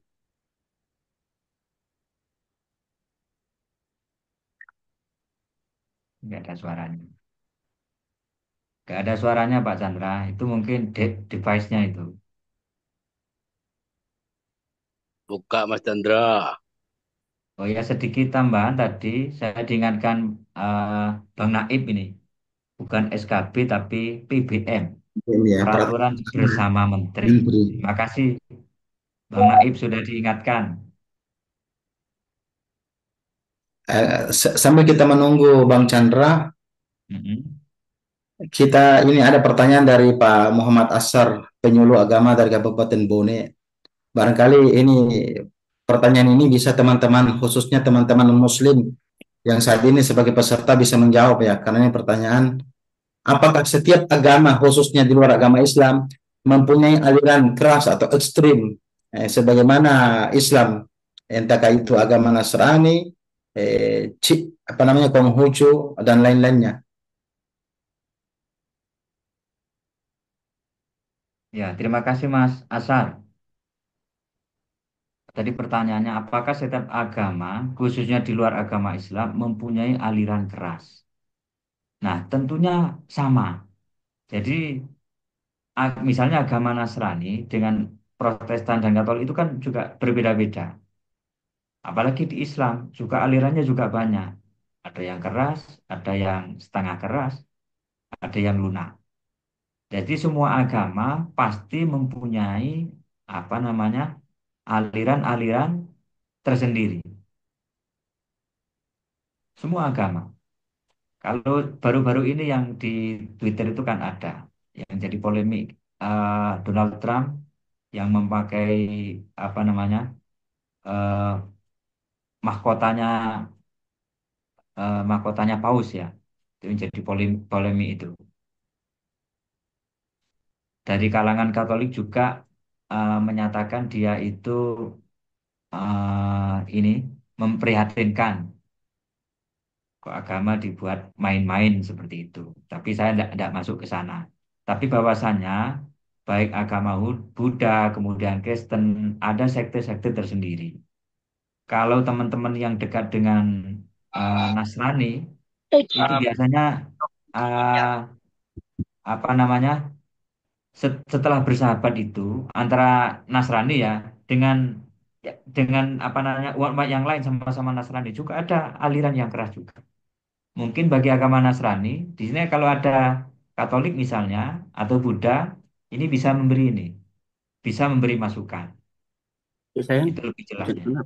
Tidak ada suaranya. Tidak ada suaranya Pak Chandra. Itu mungkin device-nya itu. Buka Mas Chandra. Oh ya sedikit tambahan tadi saya diingatkan Bang Naib ini bukan SKB tapi PBM Ini ya, Peraturan Bersama Menteri. Menteri. Terima kasih Bang Naib sudah diingatkan. Sambil kita menunggu Bang Chandra, kita ini ada pertanyaan dari Pak Muhammad Asar, penyuluh agama dari Kabupaten Bone. Barangkali ini pertanyaan ini bisa teman-teman, khususnya teman-teman Muslim yang saat ini sebagai peserta bisa menjawab ya, karena ini pertanyaan, apakah setiap agama, khususnya di luar agama Islam, mempunyai aliran keras atau ekstrim, sebagaimana Islam, entahkah itu agama Nasrani, apa namanya, Konghucu dan lain-lainnya. Ya, terima kasih Mas Asar. Tadi pertanyaannya, apakah setiap agama, khususnya di luar agama Islam, mempunyai aliran keras? Nah, tentunya sama. Jadi, misalnya agama Nasrani dengan Protestan dan Katolik itu kan juga berbeda-beda. Apalagi di Islam, juga alirannya juga banyak. Ada yang keras, ada yang setengah keras, ada yang lunak. Jadi semua agama pasti mempunyai apa namanya aliran-aliran tersendiri. Semua agama. Kalau baru-baru ini yang di Twitter itu kan ada yang jadi polemik Donald Trump yang memakai apa namanya eh, mahkotanya mahkotanya paus ya. Itu yang jadi polemik itu. Dari kalangan Katolik juga menyatakan dia itu ini memprihatinkan kok agama dibuat main-main seperti itu. Tapi saya tidak masuk ke sana. Tapi bahwasannya baik agama Buddha, kemudian Kristen, ada sekte-sekte tersendiri. Kalau teman-teman yang dekat dengan Nasrani, itu biasanya apa namanya setelah bersahabat itu antara Nasrani ya dengan dengan apa namanya umat yang lain sama-sama Nasrani juga ada aliran yang keras juga. Mungkin bagi agama Nasrani di sini kalau ada Katolik misalnya atau Buddha ini bisa memberi masukan. Ya, sayang. Itu lebih Bisa jelasnya. dikenal.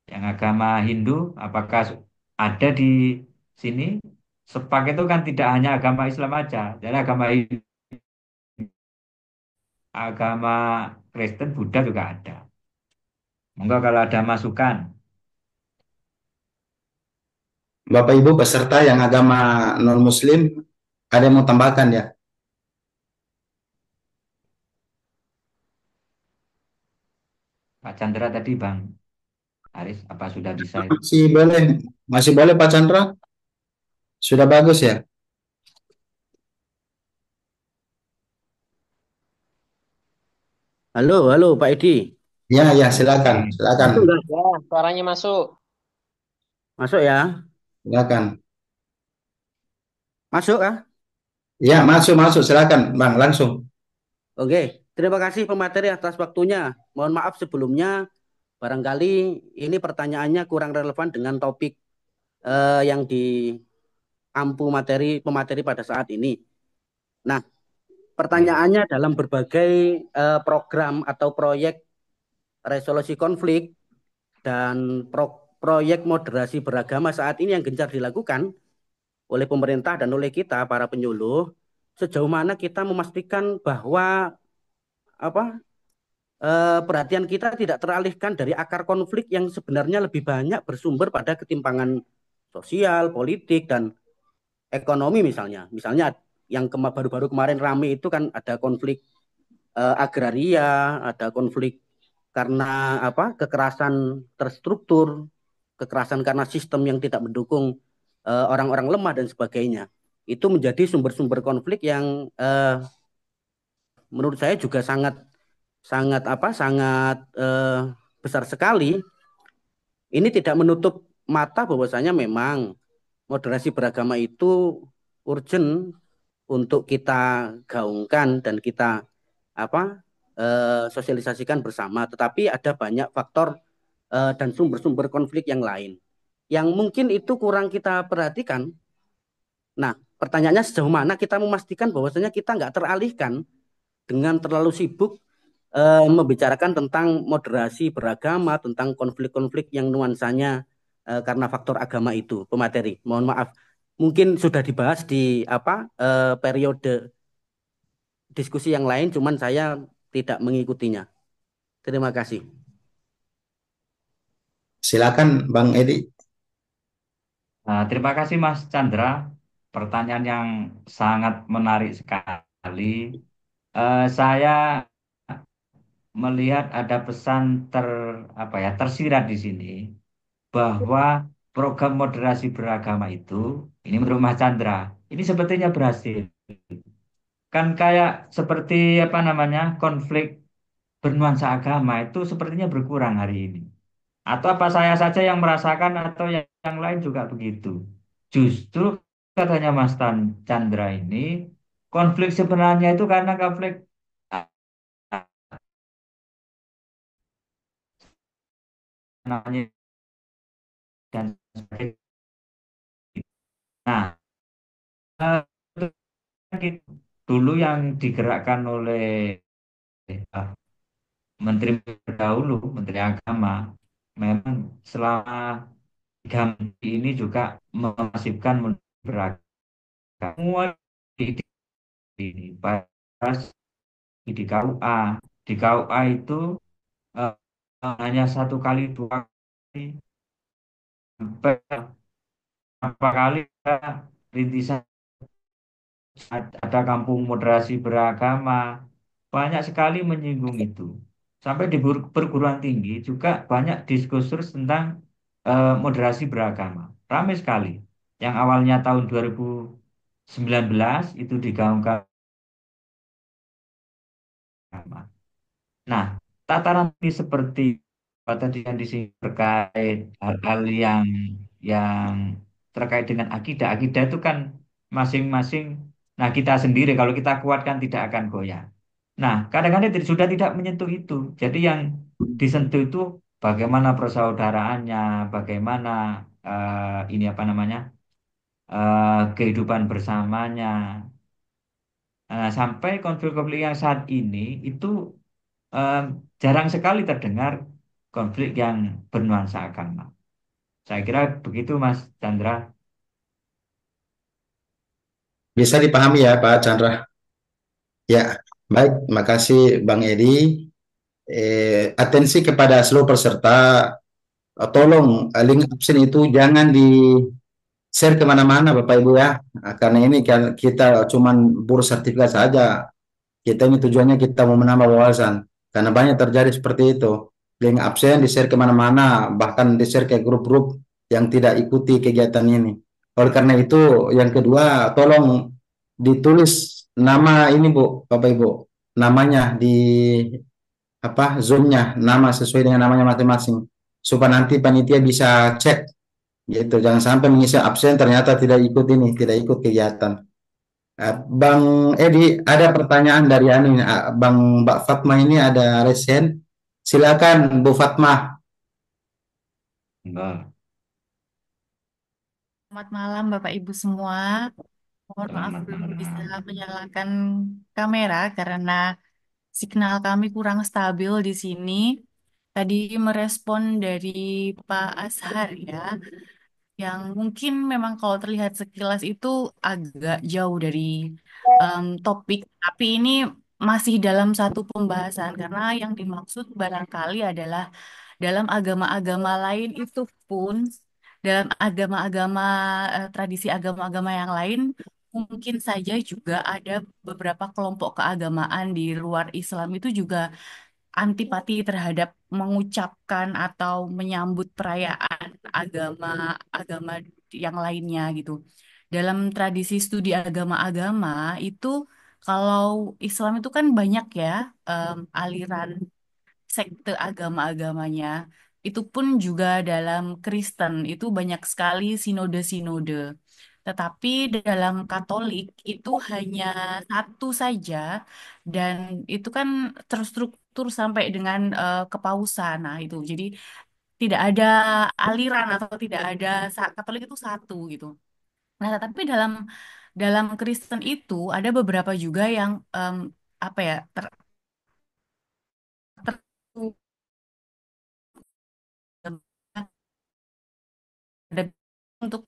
Yang agama Hindu apakah ada di sini? Sepak itu kan tidak hanya agama Islam aja, jadi agama Kristen, Buddha juga ada. Monggo kalau ada masukan, Bapak Ibu peserta yang agama non-Muslim, ada yang mau tambahkan ya? Pak Chandra tadi Bang Aris, apa sudah bisa itu? Masih boleh Pak Chandra? Sudah bagus ya? Halo, halo Pak Edi. Ya, ya, Oke. silakan, silakan, Masuk nggak? Ya, suaranya masuk. Masuk ya? silakan. Masuk kah? Ya, masuk, masuk, silakan, Bang, langsung. Oke, terima kasih pemateri atas waktunya. Mohon maaf sebelumnya, barangkali ini pertanyaannya kurang relevan dengan topik yang diampu pemateri pada saat ini. Nah, pertanyaannya dalam berbagai program atau proyek resolusi konflik dan proyek moderasi beragama saat ini yang gencar dilakukan oleh pemerintah dan oleh kita para penyuluh, sejauh mana kita memastikan bahwa perhatian kita tidak teralihkan dari akar konflik yang sebenarnya lebih banyak bersumber pada ketimpangan sosial, politik, dan ekonomi misalnya. Misalnya yang baru-baru kemarin rame itu kan ada konflik agraria, ada konflik karena kekerasan terstruktur, kekerasan karena sistem yang tidak mendukung orang-orang lemah dan sebagainya. Itu menjadi sumber-sumber konflik yang menurut saya juga sangat besar sekali. Ini tidak menutup mata bahwasanya memang moderasi beragama itu urgent untuk kita gaungkan dan kita sosialisasikan bersama. Tetapi ada banyak faktor dan sumber-sumber konflik yang lain yang mungkin itu kurang kita perhatikan. Nah, pertanyaannya sejauh mana kita memastikan bahwasanya kita nggak teralihkan dengan terlalu sibuk membicarakan tentang moderasi beragama, tentang konflik-konflik yang nuansanya karena faktor agama itu, pemateri. Mohon maaf, mungkin sudah dibahas di periode diskusi yang lain, cuman saya tidak mengikutinya. Terima kasih. Silakan Bang Edi. Nah, terima kasih Mas Chandra. Pertanyaan yang sangat menarik sekali. Saya melihat ada pesan tersirat di sini bahwa program moderasi beragama itu, ini menurut Mas Chandra, ini sepertinya berhasil. Kan kayak seperti konflik bernuansa agama itu sepertinya berkurang hari ini. Atau apa saya saja yang merasakan atau yang lain juga begitu. Justru katanya Chandra ini, konflik sebenarnya itu karena konflik namanya dan sebagainya. Nah, dulu yang digerakkan oleh menteri dahulu, menteri agama, memang selama 3 minggu ini juga memasifkan beragama. Semua ini pas di KUA. Di KUA itu eh, hanya 1 kali 2 kali sampai berapa kali rintisan ada kampung moderasi beragama, banyak sekali menyinggung itu. Sampai di perguruan tinggi juga banyak diskursus tentang moderasi beragama. Ramai sekali. Yang awalnya tahun 2019 itu digaungkan. Nah, tataran ini seperti apa tadi yang disinggung terkait hal-hal yang terkait dengan akidah. Akidah itu kan masing-masing Nah, kita sendiri kalau kita kuatkan tidak akan goyah. Nah, kadang-kadang sudah tidak menyentuh itu. Jadi yang disentuh itu bagaimana persaudaraannya, bagaimana ini apa namanya kehidupan bersamanya. Nah, sampai konflik-konflik yang saat ini itu eh, jarang sekali terdengar konflik yang bernuansa agama. Saya kira begitu, Mas Chandra. Bisa dipahami ya Pak Chandra? Ya, baik. Makasih Bang Edi. Atensi kepada seluruh peserta, tolong link absen itu jangan di share kemana-mana Bapak Ibu ya. Karena ini kan kita cuman boros sertifikat saja. Kita ini tujuannya kita mau menambah wawasan. Karena banyak terjadi seperti itu. Link absen di-share kemana-mana, bahkan di-share ke grup-grup yang tidak ikuti kegiatan ini. Oleh karena itu, yang kedua, tolong ditulis nama ini Bu, Bapak Ibu. Namanya di apa Zoom-nya, nama sesuai dengan namanya masing-masing. Supaya nanti panitia bisa cek gitu. Jangan sampai mengisi absen ternyata tidak ikut ini, tidak ikut kegiatan. Bang Edi, ada pertanyaan dari anu ini, Mbak Fatma ini ada resen. Silakan Bu Fatma. Enggak. Selamat malam Bapak Ibu semua. Mohon maaf Selamat belum bisa malam. menyalakan kamera karena signal kami kurang stabil di sini. Tadi merespon dari Pak Ashar ya, yang mungkin memang kalau terlihat sekilas itu agak jauh dari topik, tapi ini masih dalam satu pembahasan karena yang dimaksud barangkali adalah dalam agama-agama lain itu pun dalam agama-agama tradisi agama-agama yang lain mungkin saja juga ada beberapa kelompok keagamaan di luar Islam itu juga antipati terhadap mengucapkan atau menyambut perayaan agama-agama yang lainnya gitu. Dalam tradisi studi agama-agama itu kalau Islam itu kan banyak ya aliran sekte agama-agamanya. Itu pun juga dalam Kristen itu banyak sekali sinode-sinode. Tetapi dalam Katolik itu hanya satu saja dan itu kan terstruktur sampai dengan kepausan. Nah, itu. Jadi tidak ada aliran atau tidak ada Katolik itu satu gitu. Nah, tapi dalam dalam Kristen itu ada beberapa juga yang apa ya ter- ada untuk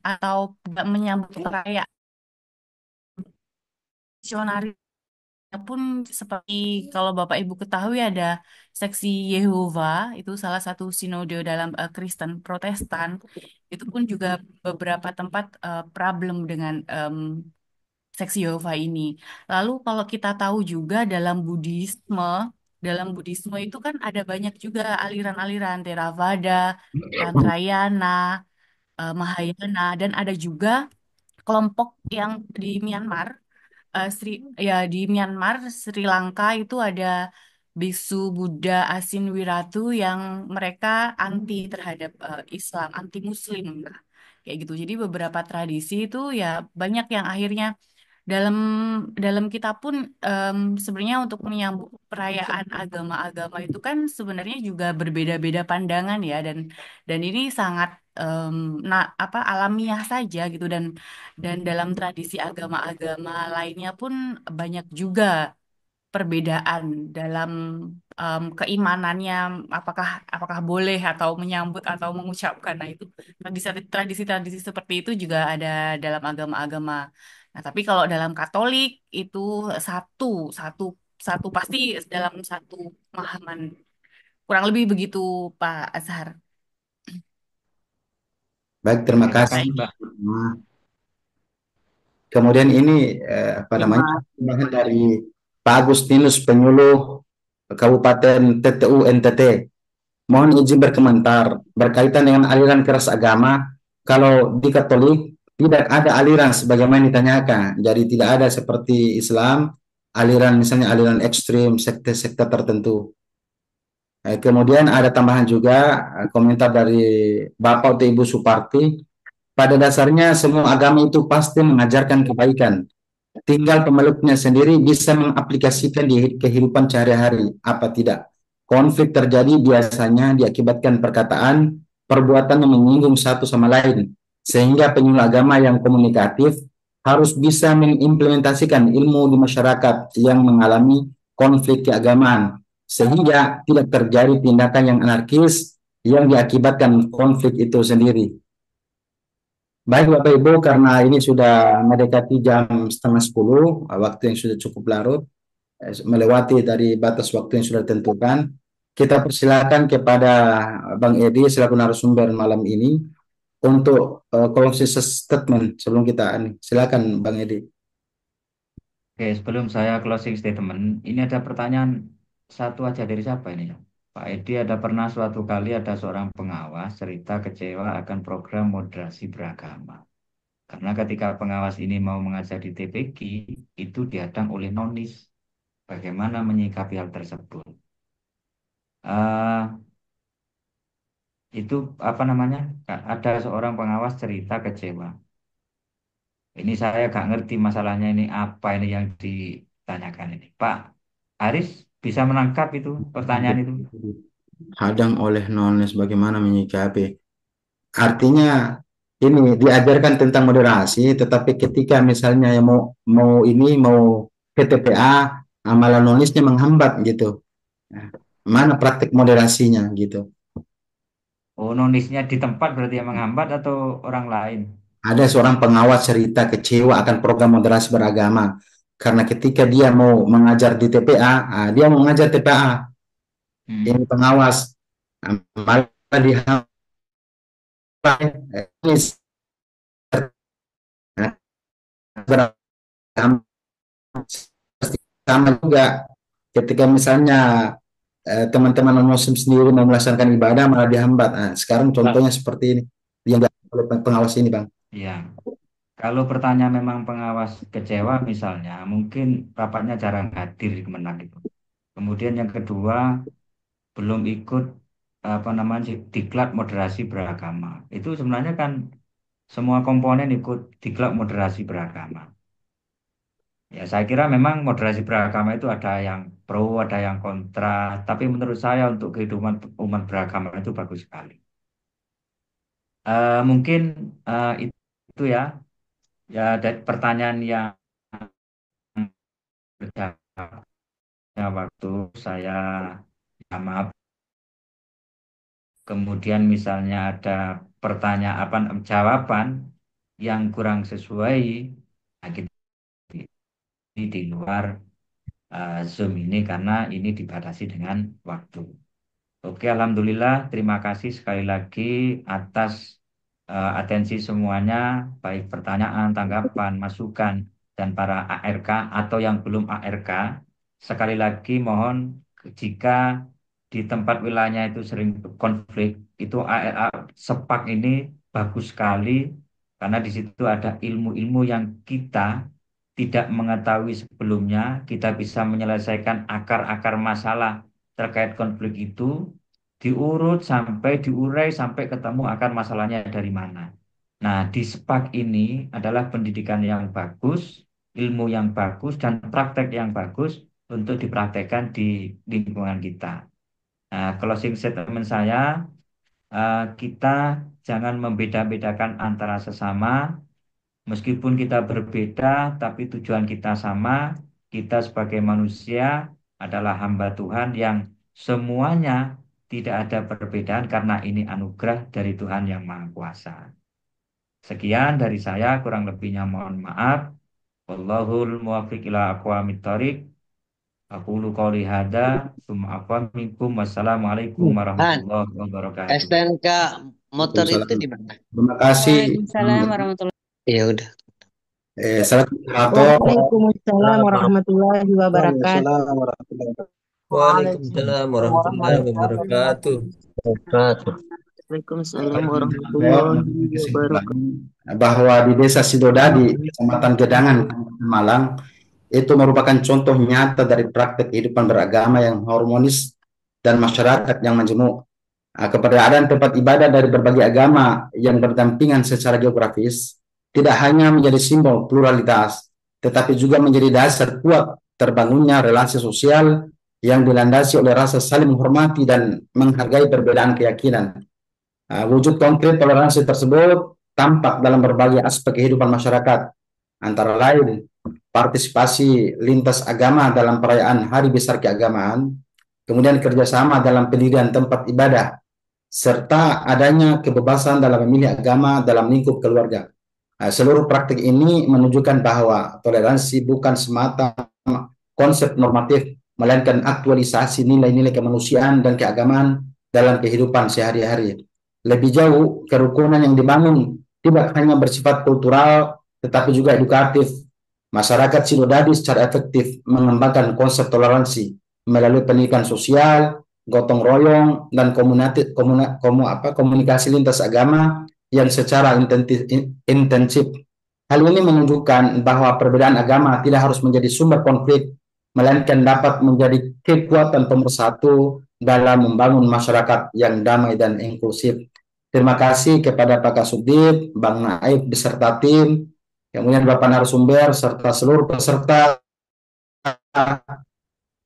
atau tidak menyambut perayaan misionaris pun seperti kalau Bapak Ibu ketahui ada seksi Yehova itu salah satu sinode dalam Kristen Protestan itu pun juga beberapa tempat problem dengan seksi Yehova ini. Lalu kalau kita tahu juga dalam Buddhisme itu kan ada banyak juga aliran-aliran Theravada, Tantrayana, Mahayana dan ada juga kelompok yang di Myanmar, di Myanmar, Sri Lanka itu ada Biksu Buddha Asin Wiratu yang mereka anti terhadap Islam, anti Muslim, nah, kayak gitu. Jadi beberapa tradisi itu ya banyak yang akhirnya dalam dalam kita pun sebenarnya untuk menyambut perayaan agama-agama itu kan sebenarnya juga berbeda-beda pandangan ya dan ini sangat apa alamiah saja gitu dan dalam tradisi agama-agama lainnya pun banyak juga perbedaan dalam keimanannya apakah apakah boleh atau menyambut atau mengucapkan. Nah, itu tradisi-tradisi seperti itu juga ada dalam agama-agama. Nah, tapi kalau dalam Katolik itu satu satu satu pasti dalam satu pemahaman. Kurang lebih begitu Pak Azhar. Baik, terima Terima kasih. kasih, Mbak. Kemudian ini apa namanya tambahan dari Pak Agustinus penyuluh Kabupaten TTU NTT. Mohon izin berkomentar berkaitan dengan aliran keras agama. Kalau di Katolik tidak ada aliran sebagaimana ditanyakan. Jadi tidak ada seperti Islam aliran misalnya aliran ekstrim sekte-sekte tertentu. Kemudian ada tambahan juga komentar dari Bapak atau Ibu Suparti. Pada dasarnya semua agama itu pasti mengajarkan kebaikan. Tinggal pemeluknya sendiri bisa mengaplikasikan di kehidupan sehari-hari, apa tidak. Konflik terjadi biasanya diakibatkan perkataan, perbuatan yang menyinggung satu sama lain. Sehingga penyuluh agama yang komunikatif harus bisa mengimplementasikan ilmu di masyarakat yang mengalami konflik keagamaan. Sehingga tidak terjadi tindakan yang anarkis yang diakibatkan konflik itu sendiri. Baik Bapak Ibu, karena ini sudah mendekati jam setengah 10, waktu yang sudah cukup larut, melewati dari batas waktu yang sudah ditentukan, kita persilakan kepada Bang Edi selaku narasumber malam ini untuk closing statement sebelum kita silakan Bang Edi. Oke, sebelum saya closing statement, ini ada pertanyaan satu aja dari siapa ini ya? Pak Edi, ada pernah suatu kali ada seorang pengawas cerita kecewa akan program moderasi beragama. Karena ketika pengawas ini mau mengajar di TPQ, itu dihadang oleh nonis. Bagaimana menyikapi hal tersebut? Itu apa namanya? Ada seorang pengawas cerita kecewa. Ini saya gak ngerti masalahnya ini apa ini yang ditanyakan ini. Pak Aris bisa menangkap itu pertanyaan itu? Hadang oleh nonis, bagaimana menyikapi? Artinya ini diajarkan tentang moderasi, tetapi ketika misalnya yang mau ke TPA, amalan nonisnya menghambat gitu. Mana praktik moderasinya gitu? Oh, nonisnya di tempat berarti yang menghambat atau orang lain? Ada seorang pengawas cerita kecewa akan program moderasi beragama karena ketika dia mau mengajar di TPA, dia mau mengajar TPA, ini pengawas, malah dihambat sama juga ketika misalnya teman-teman non-muslim sendiri mau melaksanakan ibadah malah dihambat. Sekarang contohnya seperti ini yang dilakukan oleh pengawas ini, Bang. Iya. Kalau pertanyaan memang pengawas kecewa misalnya, mungkin rapatnya jarang hadir di Kemenang itu. Kemudian yang kedua, belum ikut apa namanya diklat moderasi beragama. Itu sebenarnya kan semua komponen ikut diklat moderasi beragama. Ya, saya kira memang moderasi beragama itu ada yang pro, ada yang kontra. Tapi menurut saya untuk kehidupan umat beragama itu bagus sekali. Mungkin itu ya, dari pertanyaan yang berjawab waktu saya maaf. Kemudian misalnya ada pertanyaan jawaban yang kurang sesuai, nah kita di luar Zoom ini karena ini dibatasi dengan waktu. Oke, alhamdulillah, terima kasih sekali lagi atas atensi semuanya, baik pertanyaan, tanggapan, masukan, dan para ARK atau yang belum ARK. Sekali lagi mohon jika di tempat wilayahnya itu sering konflik, itu sepak ini bagus sekali karena di situ ada ilmu-ilmu yang kita tidak mengetahui sebelumnya, kita bisa menyelesaikan akar-akar masalah terkait konflik itu, diurut sampai diurai sampai ketemu akar masalahnya dari mana. Nah, di SPAK ini adalah pendidikan yang bagus, ilmu yang bagus, dan praktek yang bagus untuk dipraktekkan di lingkungan kita. Nah, closing statement saya, kita jangan membeda-bedakan antara sesama, meskipun kita berbeda, tapi tujuan kita sama. Kita sebagai manusia adalah hamba Tuhan yang semuanya tidak ada perbedaan karena ini anugerah dari Tuhan yang Maha Kuasa. Sekian dari saya, kurang lebihnya mohon maaf. Wallahul muwaffiq ila aqwamit thoriq. Aqulu qouli hadza tsumma afwan minkum. Wassalamualaikum warahmatullahi wabarakatuh. STNK motor itu di mana? Terima kasih. Waalaikumsalam warahmatullahi wabarakatuh. Ya udah. Waalaikumsalam warahmatullahi wabarakatuh. Waalaikumsalam warahmatullahi wabarakatuh. Waalaikumsalam warahmatullahi wabarakatuh. Bahwa di Desa Sidodadi, Kecamatan Gedangan, Kabupaten Malang, itu merupakan contoh nyata dari praktek kehidupan beragama yang harmonis dan masyarakat yang majemuk. Keberadaan tempat ibadah dari berbagai agama yang berdampingan secara geografis tidak hanya menjadi simbol pluralitas, tetapi juga menjadi dasar kuat terbangunnya relasi sosial yang dilandasi oleh rasa saling menghormati dan menghargai perbedaan keyakinan. Wujud konkret toleransi tersebut tampak dalam berbagai aspek kehidupan masyarakat, antara lain partisipasi lintas agama dalam perayaan Hari Besar Keagamaan, kemudian kerjasama dalam pendirian tempat ibadah, serta adanya kebebasan dalam memilih agama dalam lingkup keluarga. Seluruh praktik ini menunjukkan bahwa toleransi bukan semata konsep normatif, melainkan aktualisasi nilai-nilai kemanusiaan dan keagamaan dalam kehidupan sehari-hari. Lebih jauh, kerukunan yang dibangun tidak hanya bersifat kultural, tetapi juga edukatif. Masyarakat Sidodadi secara efektif mengembangkan konsep toleransi melalui pendidikan sosial, gotong royong, dan komunikasi lintas agama yang secara intensif. Hal ini menunjukkan bahwa perbedaan agama tidak harus menjadi sumber konflik, melainkan dapat menjadi kekuatan pemersatu dalam membangun masyarakat yang damai dan inklusif. Terima kasih kepada Pak Kasubdit, Bang Naif beserta tim, kemudian Bapak narasumber serta seluruh peserta,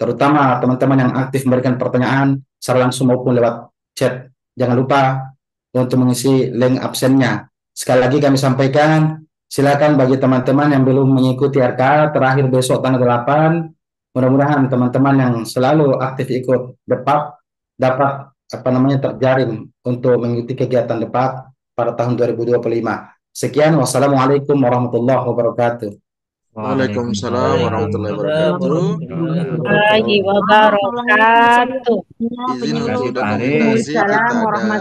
terutama teman-teman yang aktif memberikan pertanyaan secara langsung maupun lewat chat. Jangan lupa untuk mengisi link absennya. Sekali lagi kami sampaikan, silakan bagi teman-teman yang belum mengikuti RK terakhir besok tanggal 8, mudah-mudahan teman-teman yang selalu aktif ikut debat dapat terjaring untuk mengikuti kegiatan debat pada tahun 2025. Sekian, wassalamualaikum warahmatullahi wabarakatuh. Waalaikumsalam warahmatullahi wabarakatuh. Izin untuk dokumentasi kita ada 5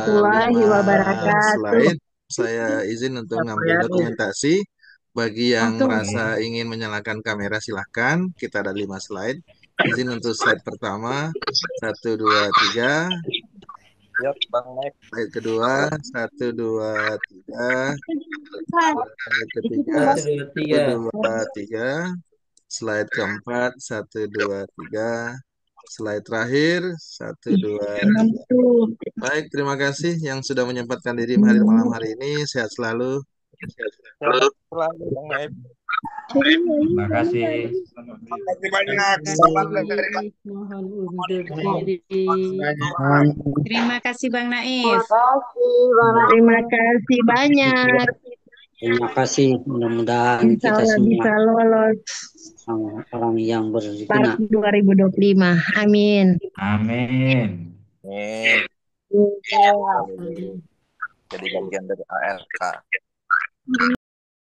slide. Saya izin untuk mengambil dokumentasi. Bagi yang merasa ingin menyalakan kamera silahkan. Kita ada 5 slide. Izin untuk slide pertama. 1, 2, 3. Slide kedua. 1, 2, 3. Slide ketiga. 1, 2, 3. Slide keempat. 1, 2, 3. Slide terakhir 1, 2, 3. Baik, terima kasih yang sudah menyempatkan diri malam hari ini. Sehat selalu. Terima kasih. Terima kasih Bang Naif. Terima kasih banyak. Terima kasih. Mudah-mudahan kita semua bisa lolos orang yang berguna. 2025. Amin. Amin. Jadi bagian dari ALK.